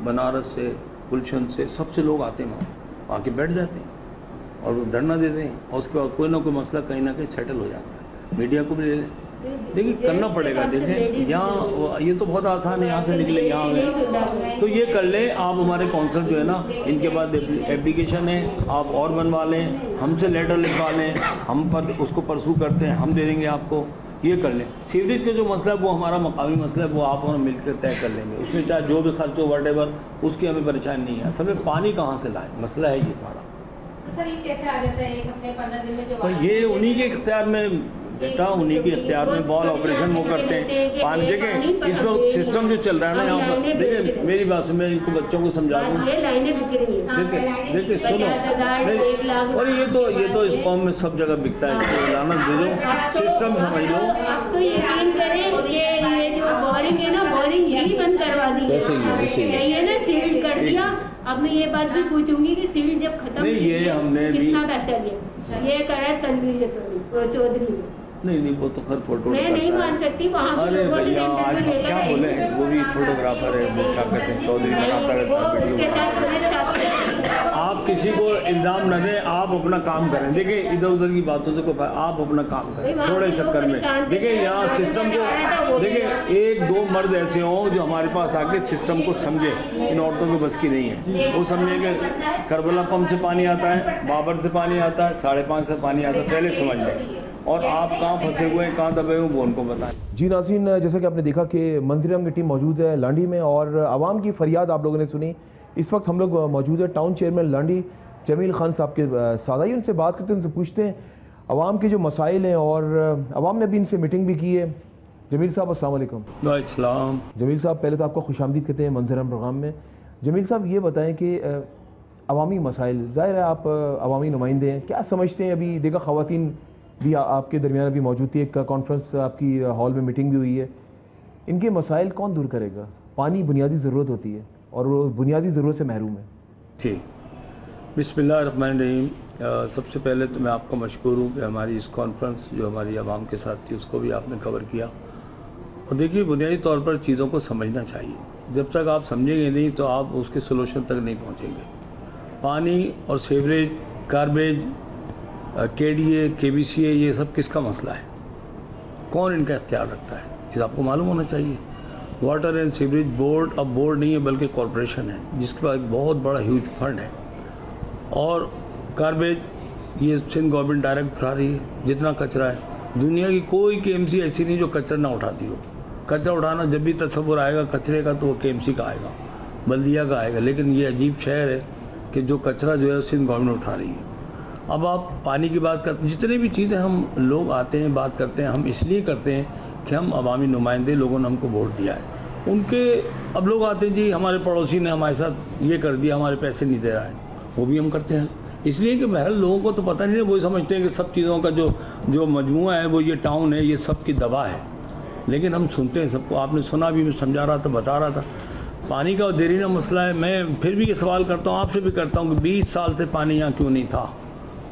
बनारस से, गुलशन से, सबसे लोग आते हैं वहाँ आके बैठ जाते हैं और वो धरना देते हैं, और उसके बाद कोई ना कोई मसला कहीं ना कहीं सेटल हो जाता है। मीडिया को भी ले लें, देखिए करना पड़ेगा। देखें यहाँ ये तो बहुत आसान है, यहाँ से निकले यहाँ गए, तो ये कर लें आप। हमारे कौंसल जो है ना, इनके बाद एप्लीकेशन है, आप और बनवा लें, हमसे लेटर लिखवा लें, हम पर उसको परसू करते हैं, हम दे देंगे आपको। ये कर लें। सीवरेज का जो मसला है वो हमारा मकामी मसला है, वो आप और मिलकर तय कर लेंगे। उसमें चाहे जो भी खर्च हो वटेवर, उसकी हमें परेशानी नहीं है। असल में पानी कहाँ से लाए, मसला है ये सारा। सर ये कैसे आ जाता है 1 हफ्ते 15 दिन में? तो ये उन्हीं के इख्तियार में बेटा, उन्हीं के इख्तियार में बॉल ऑपरेशन वो करते हैं। पानी देखें, इस वक्त सिस्टम जो चल रहा है ना यहाँ पर, देखिए मेरी बात से मैं इनको बच्चों को समझा दूँ। देखिए सुनो, और ये तो इस कौम में सब जगह बिकता है, इसको लानत दे दो, सिस्टम समझ लो। आप तो यकीन करें कि ये जो बोरिंग है ना, बोरिंग यही बंद करवा दी है ना, सील्ड कर दिया। अब मैं ये बात भी पूछूंगी कि सील्ड जब खत्म ये हमने कितना पैसा लिया, ये करा तनवीर चौधरी ने। नहीं वो तो खैर फोटो मैं नहीं मान सकती वहाँ। अरे भैया आज क्या बोले, वो भी फोटोग्राफर है, वो क्या कहते हैं चौधरी बनाता रहता है वीडियो। आप किसी को इल्ज़ाम न दें, आप अपना काम करें। देखिए इधर उधर की बातों से कोई, आप अपना काम करें, छोड़े चक्कर में। देखिए यहाँ सिस्टम को, देखिए 1-2 मर्द ऐसे हों जो हमारे पास आके सिस्टम को समझे। इन औरतों की बस की नहीं है। वो समझे कि करबला पंप से पानी आता है, बाबर से पानी आता है, 5.5 से पानी आता है, पहले समझ लें। और आप कहाँ फंसे हुए हैं, कहाँ दबे हुए, वो उनको बताएं। जी नाज़रीन, जैसा कि आपने देखा कि मंजर-ए-आम की टीम मौजूद है लांडी में, और आवाम की फरियाद आप लोगों ने सुनी। इस वक्त हम लोग मौजूद है टाउन चेयरमैन लांडी जमील खान साहब के साथ। आइए उनसे बात करते हैं, उनसे पूछते हैं आवाम के जो मसाइल हैं, और आवाम ने भी इनसे मीटिंग भी की है। जमील साहब अस्सलाम वालेकुम। वालेकुम। जमील साहब पहले तो आपको खुशामदीद कहते हैं मंजर-ए-आम प्रोग्राम में। जमील साहब ये बताएं कि अवामी मसाइल, ज़ाहिर है आप अवामी नुमाइंदे हैं, क्या समझते हैं? अभी देखा ख़वातीन भी आपके दरमियान अभी मौजूद थी, एक कॉन्फ्रेंस आपकी हॉल में मीटिंग भी हुई है। इनके मसाइल कौन दूर करेगा? पानी बुनियादी ज़रूरत होती है और वो बुनियादी ज़रूरत से महरूम है। ठीक, बिस्मिल्लाहिर्रहमानिर्रहीम। सबसे पहले तो मैं आपका मशकूर हूँ कि हमारी इस कॉन्फ्रेंस जो हमारी आवाम के साथ थी उसको भी आपने कवर किया। और देखिए बुनियादी तौर पर चीज़ों को समझना चाहिए। जब तक आप समझेंगे नहीं तो आप उसके सोल्यूशन तक नहीं पहुँचेंगे। पानी और सीवरेज, गार्बेज, KDA, KBCA, ये सब किसका मसला है? कौन इनका इख्तियार रखता है? ये आपको मालूम होना चाहिए। वाटर एंड सीवरेज बोर्ड अब बोर्ड नहीं है बल्कि कॉरपोरेशन है, जिसके पास एक बहुत बड़ा ह्यूज फंड है। और गार्बेज ये सिंध गवर्नमेंट डायरेक्ट उठा रही है। जितना कचरा है, दुनिया की कोई KMC ऐसी नहीं जो कचरा ना उठाती हो। कचरा उठाना जब भी तस्वुर आएगा कचरे का तो वो KMC का आएगा, बल्दिया का आएगा। लेकिन ये अजीब शहर है कि जो कचरा जो है सिंध गवर्नमेंट उठा रही है। अब आप पानी की बात करते, जितने भी चीज़ें हम लोग आते हैं बात करते हैं, हम इसलिए करते हैं कि हम अवामी नुमाइंदे, लोगों ने हमको वोट दिया है। उनके अब लोग आते हैं जी हमारे पड़ोसी ने हमारे साथ ये कर दिया, हमारे पैसे नहीं दे रहा है, वो भी हम करते हैं। इसलिए कि बहरहाल लोगों को तो पता नहीं है, वो समझते हैं कि सब चीज़ों का जो मजमुआ है वो ये टाउन है, ये सब की दवा है। लेकिन हम सुनते हैं सबको। आपने सुना भी, मैं समझा रहा था, बता रहा था, पानी का देरीना मसला है। मैं फिर भी ये सवाल करता हूँ, आपसे भी करता हूँ कि 20 साल से पानी यहाँ क्यों नहीं था?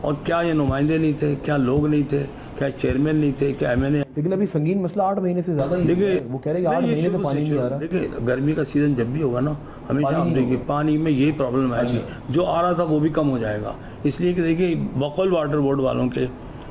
और क्या ये नुमाइंदे नहीं थे? क्या लोग नहीं थे? क्या चेयरमैन नहीं थे? क्या MNA? लेकिन अभी संगीन मसला 8 महीने से ज़्यादा ही। देखिए वो कह रहे हैं 8 महीने से पानी नहीं आ रहा। देखिए गर्मी का सीज़न जब भी होगा ना, हमेशा आप देखिए पानी में यही प्रॉब्लम आएगी। जो आ रहा था वो भी कम हो जाएगा। इसलिए कि देखिए बकौल वाटर बोर्ड वालों के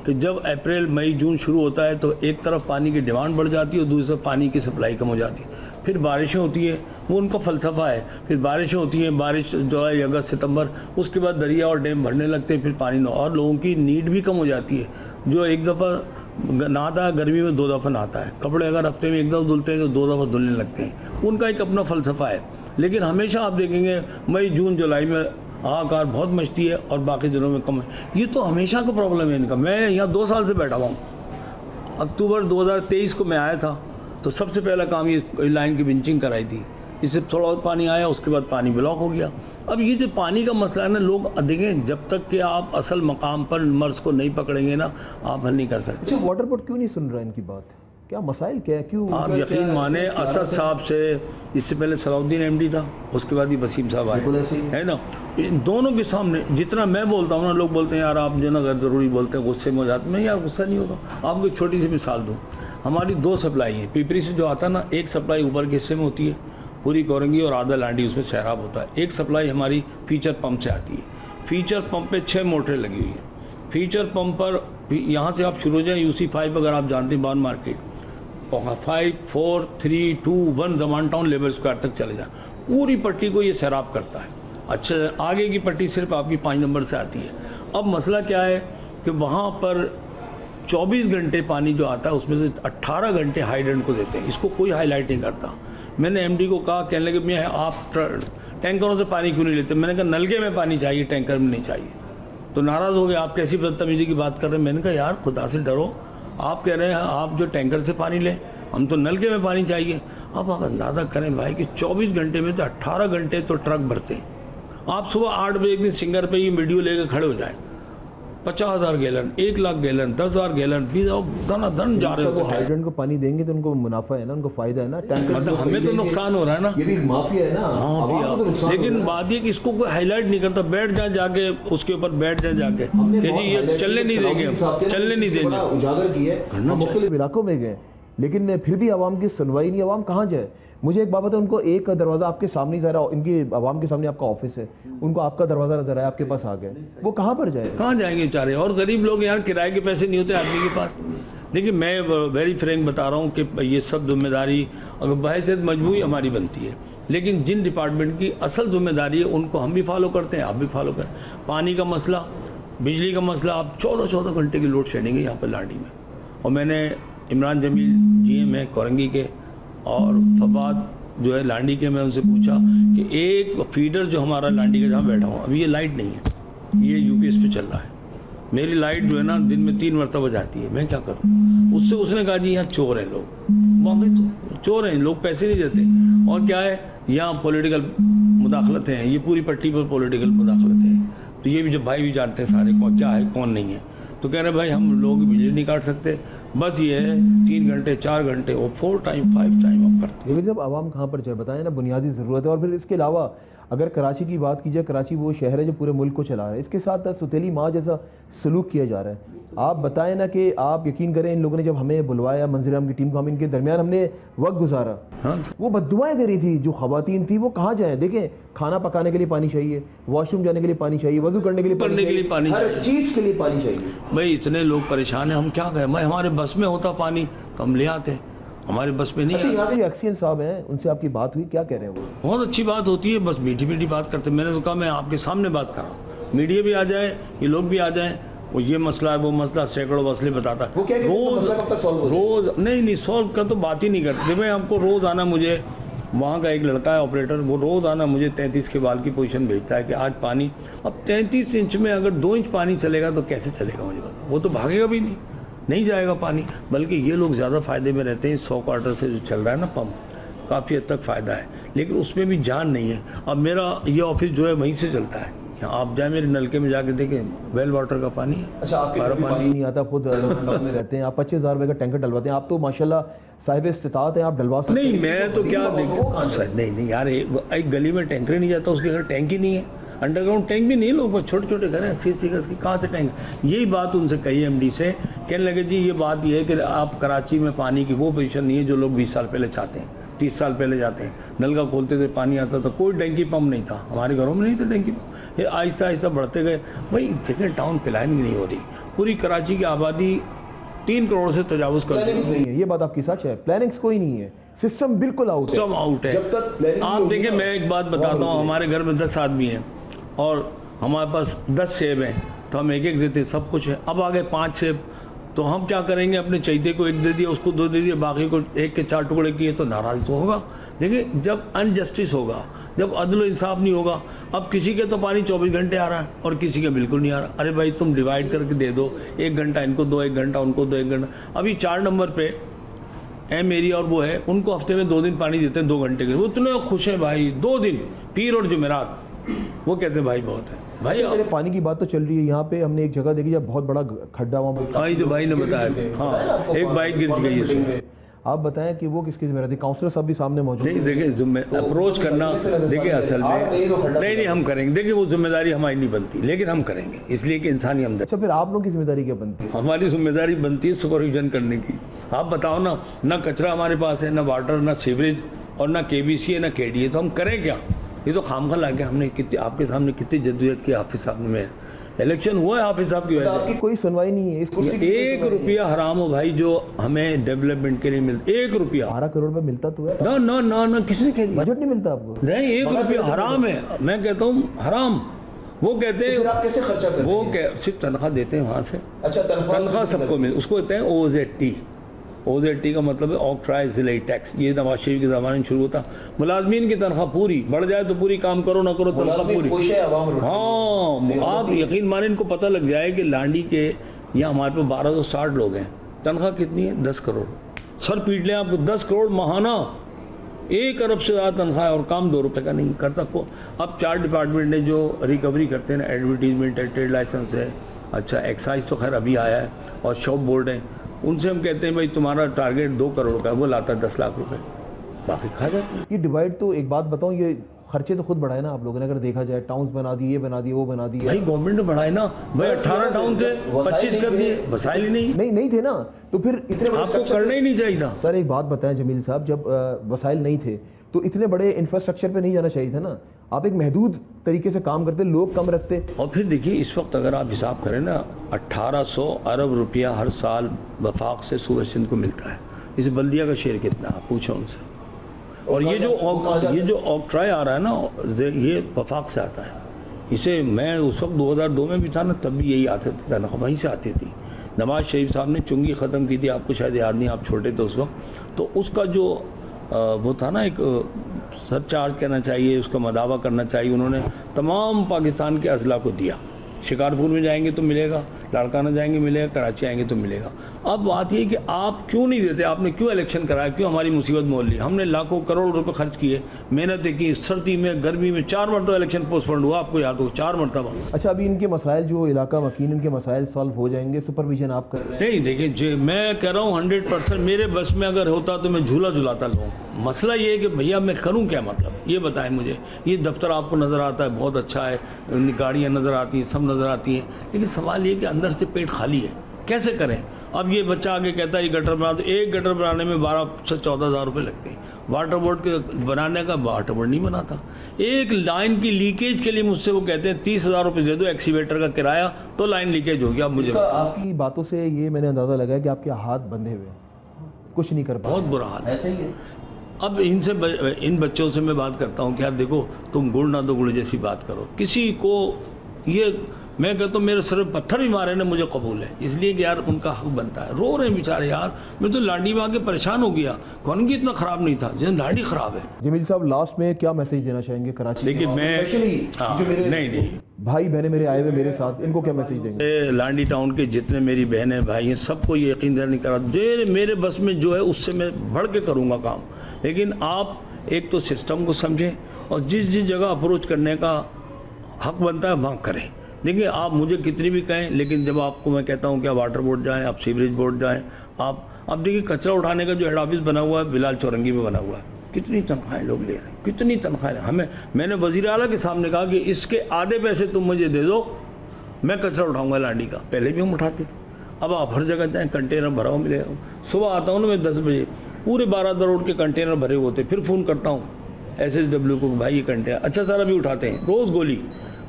कि जब अप्रैल मई जून शुरू होता है तो एक तरफ पानी की डिमांड बढ़ जाती है और दूसरी तरफ पानी की सप्लाई कम हो जाती है। फिर बारिशें होती है, वो उनका फ़लसफ़ा है। फिर बारिशें होती हैं, बारिश जुलाई अगस्त सितंबर, उसके बाद दरिया और डैम भरने लगते हैं, फिर पानी और लोगों की नीड भी कम हो जाती है। जो एक दफ़ा नहाता है गर्मी में 2 दफ़ा नहाता है, कपड़े अगर हफ्ते में 1 दफ़ा धुलते हैं तो 2 दफ़ा धुलने लगते हैं। उनका एक अपना फ़लसफ़ा है। लेकिन हमेशा आप देखेंगे मई जून जुलाई में हाहाकार बहुत मचती है और बाकी दिनों में कम है। ये तो हमेशा का प्रॉब्लम है इनका। मैं यहाँ 2 साल से बैठा हुआ हूँ। अक्टूबर 2023 को मैं आया था तो सबसे पहला काम ये लाइन की बिंचिंग कराई थी। इससे थोड़ा और पानी आया, उसके बाद पानी ब्लॉक हो गया। अब ये जो पानी का मसला है ना, लोग देखें जब तक कि आप असल मकाम पर मर्ज को नहीं पकड़ेंगे ना, आप हल नहीं कर सकते। अच्छा, वाटर बोर्ड क्यों नहीं सुन रहा है इनकी बात? क्या मसाइल क्या है, क्यों? आप यकीन माने असद साहब से, इससे पहले सलाउद्दीन एमडी था, उसके बाद ही वसीम साहब आए, है ना। इन दोनों के सामने जितना मैं बोलता हूँ ना, लोग बोलते हैं यार आप जो ना गैर ज़रूरी बोलते हैं, गुस्से में हो जाते हैं। मैं यार गुस्सा नहीं होगा। आपको एक छोटी सी मिसाल दूँ, हमारी 2 सप्लाई है। पिपरी से जो आता है ना, एक सप्लाई ऊपर के हिस्से में होती है, पूरी कोरंगी और आधा लांडी उसमें सैराब होता है। एक सप्लाई हमारी फीचर पंप से आती है। फीचर पंप पे 6 मोटरें लगी हुई हैं। फीचर पंप पर यहाँ से आप शुरू हो जाएँ, UC5 अगर आप जानते हैं, बान market 5, 4, 3, 2, 1 Zaman town labour square तक चले जाए, पूरी पट्टी को ये सैराब करता है। अच्छा, आगे की पट्टी सिर्फ आपकी 5 नंबर से आती है। अब मसला क्या है कि वहाँ पर 24 घंटे पानी जो आता है उसमें से 18 घंटे हाइड्रेंट को देते हैं। इसको कोई हाईलाइट नहीं करता। मैंने एमडी को कहा, कहने लगे मैं आप टैंकरों से पानी क्यों नहीं लेते? मैंने कहा नलके में पानी चाहिए, टैंकर में नहीं चाहिए। तो नाराज़ हो गए, आप कैसी बदतमीजी की बात कर रहे हैं? मैंने कहा यार खुदा से डरो, आप कह रहे हैं आप जो टैंकर से पानी लें, हम तो नलके में पानी चाहिए। अब आप अंदाज़ा करें भाई कि 24 घंटे में तो 18 घंटे तो ट्रक भरते हैं। आप सुबह 8 बजे एक दिन सिंगर पे ये वीडियो लेकर खड़े हो जाए, 50,000 गैलन, 1 लाख गैलन, 10,000 गैलन, 20 धन जा रहे होते हैं। हाइड्रेंट को पानी देंगे तो उनको मुनाफा है ना, उनको फायदा है ना। टैंकर मतलब हमें तो नुकसान हो रहा है ना, ये भी माफिया है ना। हाँ भैया, लेकिन बात ये कि इसको कोई हाईलाइट नहीं करता। बैठ जाए जाके उसके ऊपर, बैठ जाए जाके कि जी ये चलने नहीं देंगे, चलने नहीं देंगे। उजागर किए, मुख्तलिफ इलाकों में गए, लेकिन फिर भी आवाम की सुनवाई नहीं। आवाम कहाँ जाए? मुझे एक बात है, उनको एक दरवाज़ा आपके सामने ज़रा, इनकी आवाम के सामने आपका ऑफिस है, उनको आपका दरवाज़ा नजर आया, आपके पास आ गए, वो कहाँ पर जाए? कहाँ जाएंगे बेचारे? और गरीब लोग यार, किराए के पैसे नहीं होते आदमी के पास। देखिए मैं वेरी फ्रैंक बता रहा हूँ कि ये सब जिम्मेदारी अगर बहैसियत मजबूरी हमारी बनती है, लेकिन जिन डिपार्टमेंट की असल जिम्मेदारी है उनको हम भी फॉलो करते हैं, आप भी फॉलो करें। पानी का मसला, बिजली का मसला, आप 14 घंटे की लोड शेडिंग है यहाँ पर लाडी में। और मैंने इमरान जमील GM है कोरंगी के, और फवाद जो है लांडी के, मैं उनसे पूछा कि एक फीडर जो हमारा लांडी का जहाँ बैठा हूँ, अभी ये लाइट नहीं है, ये UPS पे चल रहा है। मेरी लाइट जो है ना दिन में 3 मरतबा जाती है, मैं क्या करूँ? उसने कहा जी यहाँ चोर हैं लोग। वाकई तो चोर हैं लोग, पैसे नहीं देते। और क्या है, यहाँ पॉलिटिकल मुदाखलत हैं, ये पूरी पट्टी पर पॉलिटिकल मुदाखलत है। तो ये भी जब भाई भी जानते हैं सारे को क्या है कौन नहीं है, तो कह रहे भाई हम लोग बिजली नहीं काट सकते, बस ये है 3 घंटे 4 घंटे और 4 टाइम 5 टाइम आप करते हैं। जब आवाम कहाँ पर जाए बताएं ना, बुनियादी ज़रूरत है। और फिर इसके अलावा अगर कराची की बात की जाए, कराची वो शहर है जो पूरे मुल्क को चला रहा है, इसके साथ सुतीली माँ जैसा सलूक किया जा रहा है। आप बताएं ना कि आप यकीन करें, इन लोगों ने जब हमें बुलवाया, मंजर-ए-आम की टीम को, हम इनके दरमियान हमने वक्त गुजारा। हाँ, वो बद्दुआएं दे रही थी जो खवातीन थी, वो कहाँ जाएं? देखें, खाना पकाने के लिए पानी चाहिए, वॉशरूम जाने के लिए पानी चाहिए, वजू करने के लिए पानी चाहिए, हर चीज़ के लिए पानी चाहिए। भाई इतने लोग परेशान हैं, हम क्या करें? मैं हमारे बस में होता पानी तो हम ले आते, हमारे बस में नहीं। अच्छा, यहाँ के एक्सीएन साहब हैं, उनसे आपकी बात हुई, क्या कह रहे हैं वो? बहुत अच्छी बात होती है, बस मीठी मीठी बात करते। मैंने तो कहा मैं आपके सामने बात कर रहा हूँ, मीडिया भी आ जाए, ये लोग भी आ जाएं, वो ये मसला है वो मसला, सैकड़ों मसले बताता है। रोज नहीं सॉल्व का तो बात ही नहीं करते। मैं हमको रोज़ आना, मुझे वहाँ का एक लड़का है ऑपरेटर, वो रोज़ आना मुझे 33 के बाल की पोजीशन भेजता है कि आज पानी, अब 33 इंच में अगर 2 इंच पानी चलेगा तो कैसे चलेगा मुझे पता, वो तो भागेगा भी नहीं जाएगा पानी। बल्कि ये लोग ज़्यादा फ़ायदे में रहते हैं। 100 क्वार्टर से जो चल रहा है ना पंप, काफ़ी हद तक फ़ायदा है, लेकिन उसमें भी जान नहीं है। अब मेरा ये ऑफिस जो है वहीं से चलता है, यहाँ आप जाए मेरे नलके में जाके देखें, वेल वाटर का पानी है। अच्छा, आपको पानी नहीं आता, खुद में रहते हैं आप, 25,000 रुपये का टैंकर डलवाते हैं आप, तो माशाल्लाह साहिब इस्तिताअत है, आप डलवा सकते हैं। नहीं मैं तो क्या देखिए, नहीं यार, एक गली में टैंकर ही नहीं जाता, उसके घर टैंक ही नहीं है, अंडरग्राउंड टैंक भी नहीं, लोग छोटे छोटे घर हैं 80 गज की, कहाँ से टैंक? यही बात उनसे कही एमडी से, कहने लगे जी ये बात ये है कि आप कराची में पानी की वो पोजीशन नहीं है जो लोग 20 साल पहले चाहते हैं, 30 साल पहले जाते हैं। नलका खोलते थे पानी आता था, कोई टैंकी पंप नहीं था, हमारे घरों में नहीं था टैंकी पंप। ये आहिस्ता आहिस्ता बढ़ते गए। भाई देखें, टाउन प्लानिंग नहीं होती, पूरी कराची की आबादी 3 करोड़ से तजावुज कर नहीं है, ये बात आपकी सच है, प्लानिंग्स कोई नहीं है, सिस्टम बिल्कुल आउट है, सिस्टम आउट है। आप देखिए, मैं एक बात बताता हूँ, हमारे घर में 10 आदमी हैं और हमारे पास 10 सेब हैं, तो हम एक देते, सब कुछ है। अब आ गए 5 सेब, तो हम क्या करेंगे? अपने चहीते को 1 दे दिया, उसको 2 दे दिया, बाकी को 1 के 4 टुकड़े किए, तो नाराज़ तो होगा। देखिए, जब अनजस्टिस होगा, जब अदल इंसाफ नहीं होगा, अब किसी के तो पानी 24 घंटे आ रहा है और किसी के बिल्कुल नहीं आ रहा। अरे भाई तुम डिवाइड करके दे दो, 1 घंटा इनको दो, 1 घंटा उनको दो, 1 घंटा। अभी 4 नंबर पे एम एरिया और वो है, उनको हफ्ते में 2 दिन पानी देते हैं 2 घंटे के, वो इतने खुश हैं भाई। 2 दिन पीर और जुमेरात, वो कहते हैं भाई बहुत है भाई। चलिए पानी की बात तो चल रही है, यहाँ पे हमने एक जगह देखी जब बहुत बड़ा खड्डा वहाँ भाई जो भाई ने बताया, हाँ एक बाइक गिर गई है। आप बताएं कि वो किसकी जिम्मेदारी, काउंसलर साहब भी सामने मौजूद नहीं देखिए अप्रोच करना, देखिए असल में नहीं हम करेंगे, देखिए वो जिम्मेदारी हमारी नहीं बनती, लेकिन हम करेंगे इसलिए कि इंसानी हमदर्दी। अच्छा फिर आप लोगों की जिम्मेदारी क्या बनती है? हमारी जिम्मेदारी बनती है सुपरविजन करने की। आप बताओ ना कचरा हमारे पास है, ना वाटर, ना सीवरेज और ना KBC है, ना KD है, तो हम करें क्या? ये तो खामखा ला के हमने कितनी आपके सामने कितनी जद्दोजहद की हाफिज साहब में। इलेक्शन हुआ है हाफिज साहब की वजह से, आपकी कोई सुनवाई नहीं है। इसको 1 रुपया हराम हो भाई जो हमें डेवलपमेंट के लिए मिलता, 1 रुपया। 12 करोड़ रुपए मिलता तो है ना ना ना ना किसने कह दिया बजट नहीं मिलता आपको? नहीं 1 रुपया हराम है, मैं कहता हूँ हराम। वो कहते हैं आप कैसे खर्चा करते हैं? वो सिर्फ तनख्वाह देते हैं वहाँ से। अच्छा तनख्वाह सबको मिले, उसको कहते हैं OZT। OZT का मतलब है ऑक्ट्राइज ज़िलाई टैक्स। ये नवाज शरीफ के ज़माने में शुरू होता। मुलाजमीन की तनख्वाह पूरी बढ़ जाए तो पूरी, काम करो ना करो तनख्वाह पूरी। हाँ आप यकीन माने, इनको पता लग जाए कि लांडी के यहाँ हमारे पे 1260 लोग हैं, तनख्वाह कितनी है 10 करोड़। सर पीट लें आपको 10 करोड़ महाना, 1 अरब से ज़्यादा तनख्वाह है और काम 2 रुपये का नहीं कर सको। अब 4 डिपार्टमेंट ने जो रिकवरी करते हैं ना, एडवर्टीजमेंट है, ट्रेड लाइसेंस है, अच्छा एक्साइज तो खैर अभी आया है, और शॉप बोर्ड है, उनसे हम कहते हैं भाई तुम्हारा टारगेट 2 करोड़ का है, वो लाता है 10 लाख रुपए, बाकी खा जाते हैं। ये डिवाइड तो एक बात बताऊं, ये खर्चे तो खुद बढ़ाए ना आप लोगों ने, अगर देखा जाए टाउन्स बना दिए, ये बना दिए, वो बना दिए। भाई गवर्नमेंट ने बढ़ाए ना भाई, 18 टाउन थे 25 कर दिए, वसाइल ही नहीं थे ना, तो फिर इतने आपको करना ही नहीं चाहिए था। सर एक बात बताएं जमील साहब, जब वसाइल नहीं थे तो इतने बड़े इंफ्रास्ट्रक्चर पे नहीं जाना चाहिए था ना। आप एक महदूद तरीके से काम करते, लोग कम रखते। और फिर देखिए इस वक्त अगर आप हिसाब करें ना, 1800 अरब रुपया हर साल वफाक से सूबे सिंध को मिलता है। इस बल्दिया का शेयर कितना है, आप पूछो उनसे। और ये जो ऑक्ट्राई आ रहा है ना, ये वफाक से आता है। इसे मैं उस वक्त 2002 में भी था ना, तब भी यही आते थे, वहीं से आती थी। नवाज शरीफ साहब ने चुंगी ख़त्म की थी, आपको शायद याद नहीं, आप छोटे थे उस वक्त। तो उसका जो वो था ना, एक सरचार्ज करना चाहिए, उसका मदावा करना चाहिए, उन्होंने तमाम पाकिस्तान के अजला को दिया। शिकारपुर में जाएंगे तो मिलेगा, लाड़काना जाएंगे मिलेगा, कराची आएंगे तो मिलेगा। अब बात ये कि आप क्यों नहीं देते, आपने क्यों इलेक्शन कराया, क्यों हमारी मुसीबत मोल ली? हमने लाखों करोड़ रुपए खर्च किए, मेहनतें की, सर्दी में गर्मी में 4 मरतबा इलेक्शन पोस्टपोन हुआ, आपको याद हो 4 मरतबा। अच्छा अभी इनके मसाइल, जो इलाका मकीन, इनके मसाइल सॉल्व हो जाएंगे, सुपरविजन आप कर रहे हैं? नहीं देखिए मैं कह रहा हूँ 100% मेरे बस में अगर होता तो मैं झूला झुलाता लोगों को। मसला ये है कि भैया मैं करूँ क्या, मतलब ये बताएं मुझे। ये दफ्तर आपको नज़र आता है, बहुत अच्छा है, गाड़ियाँ नज़र आती हैं, सब नज़र आती हैं, लेकिन सवाल ये कि अंदर से पेट खाली है, कैसे करें? अब ये बच्चा आगे कहता है ये गटर बना दो, एक गटर बनाने में 12 से 14 हज़ार रुपये लगते हैं। वाटर बोर्ड के बनाने का वाटर बोर्ड नहीं बनाता। एक लाइन की लीकेज के लिए मुझसे वो कहते हैं 30,000 रुपये दे दो एक्सीवेटर का किराया, तो लाइन लीकेज हो गया। मुझे आपकी बातों से ये मैंने अंदाज़ा लगाया कि आपके हाथ बंधे हुए, कुछ नहीं कर पा। बहुत बुरा हाल ऐसा ही है। अब इन बच्चों से मैं बात करता हूँ कि यार देखो, तुम गुड़ ना दो गुड़ जैसी बात करो। किसी को ये मैं कहता हूँ मेरे सर पे पत्थर भी मारे ना, मुझे कबूल है, इसलिए कि यार उनका हक बनता है। रो रहे हैं बेचारे यार, मैं तो लाडी में आके परेशान हो गया। कौन की इतना ख़राब नहीं था जिन लाडी ख़राब है। जमील साहब लास्ट में क्या मैसेज देना चाहेंगे कराची? देखिए मैं नहीं भाई बहनें मेरे आए हुए मेरे साथ, इनको क्या मैसेज देंगे? लांडी टाउन के जितने मेरी बहनें भाई हैं, सबको ये यकीन नहीं करा, मेरे बस में जो है उससे मैं बढ़ के करूँगा काम। लेकिन आप एक तो सिस्टम को समझें और जिस जगह अप्रोच करने का हक बनता है वहाँ करें। देखिए आप मुझे कितनी भी कहें, लेकिन जब आपको मैं कहता हूँ कि आप वाटर बोर्ड जाएं, आप सीवरेज बोर्ड जाएं, आप अब देखिए कचरा उठाने का जो हेड ऑफिस बना हुआ है बिलाल चौरंगी में बना हुआ है, कितनी तनख्वाहें लोग ले रहे हैं, कितनी तनख्वाहें। मैंने वज़ीर आला के सामने कहा कि इसके आधे पैसे तुम मुझे दे दो, मैं कचरा उठाऊँगा लांडी का। पहले भी हम उठाते थे, अब आप हर जगह जाएँ कंटेनर भरा हुआ मिलेगा। सुबह आता हूँ ना मैं 10 बजे, पूरे 12 करोड़ के कंटेनर भरे होते, फिर फ़ोन करता हूँ SSW को, भाई ये कंटेनर, अच्छा सर अभी उठाते हैं, रोज़ गोली।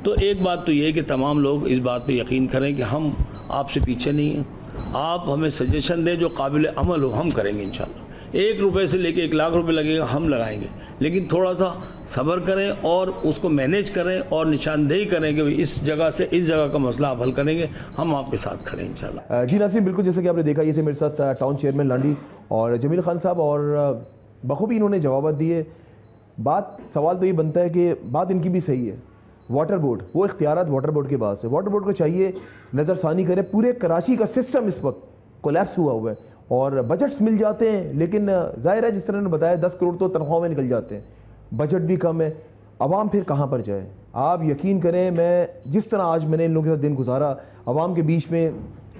तो एक बात तो ये है कि तमाम लोग इस बात पे यकीन करें कि हम आपसे पीछे नहीं हैं। आप हमें सजेशन दें जो काबिल अमल हो, हम करेंगे इंशाल्लाह। 1 रुपये से लेके 1 लाख रुपए लगेगा, हम लगाएंगे, लेकिन थोड़ा सा सब्र करें और उसको मैनेज करें और निशानदेही करें कि इस जगह से इस जगह का मसला आप हल करेंगे, हम आपके साथ खड़े हैं इंशाल्लाह। जी नाज़रीन, बिल्कुल जैसे कि आपने देखा, ये थे मेरे साथ टाउन चेयरमैन लांडी और जमील खान साहब, और बखूबी इन्होंने जवाब दिए। सवाल तो ये बनता है कि बात इनकी भी सही है, वाटर बोर्ड, वो इख्तियारात वाटर बोर्ड के पास है। वाटर बोर्ड को चाहिए नज़रसानी करे, पूरे कराची का सिस्टम इस वक्त कोलैप्स हुआ है और बजट्स मिल जाते हैं, लेकिन ज़ाहिर है जिस तरह ने बताया 10 करोड़ तो तनख्वाह में निकल जाते हैं, बजट भी कम है, आवाम फिर कहाँ पर जाए। आप यकीन करें, मैं जिस तरह आज मैंने इन लोगों के साथ दिन गुजारा, आवाम के बीच में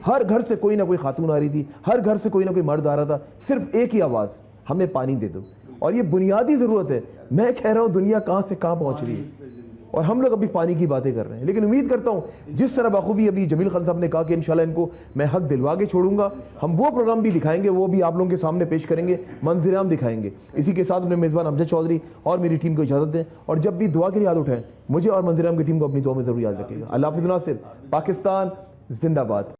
हर घर से कोई ना कोई खातून आ रही थी, हर घर से कोई ना कोई मर्द आ रहा था, सिर्फ एक ही आवाज़, हमें पानी दे दो। और ये बुनियादी ज़रूरत है। मैं कह रहा हूँ दुनिया कहाँ से कहाँ पहुँच रही है और हम लोग अभी पानी की बातें कर रहे हैं। लेकिन उम्मीद करता हूँ जिस तरह बाखूबी अभी जमील खान साहब ने कहा कि इंशाल्लाह इनको मैं हक दिलवा के छोड़ूंगा, हम वो प्रोग्राम भी दिखाएंगे, वो भी आप लोगों के सामने पेश करेंगे, मंजर-ए-आम दिखाएंगे। इसी के साथ अपने मेज़बान अमजद चौधरी और मेरी टीम को इजाज़त दें, और जब भी दुआ के लिए हाथ उठाएं, मुझे और मंजर-ए-आम की टीम को अपनी दुआ में ज़रूर याद रखिएगा। अल्लाह हाफ़िज़। नासिर, पाकिस्तान जिंदाबाद।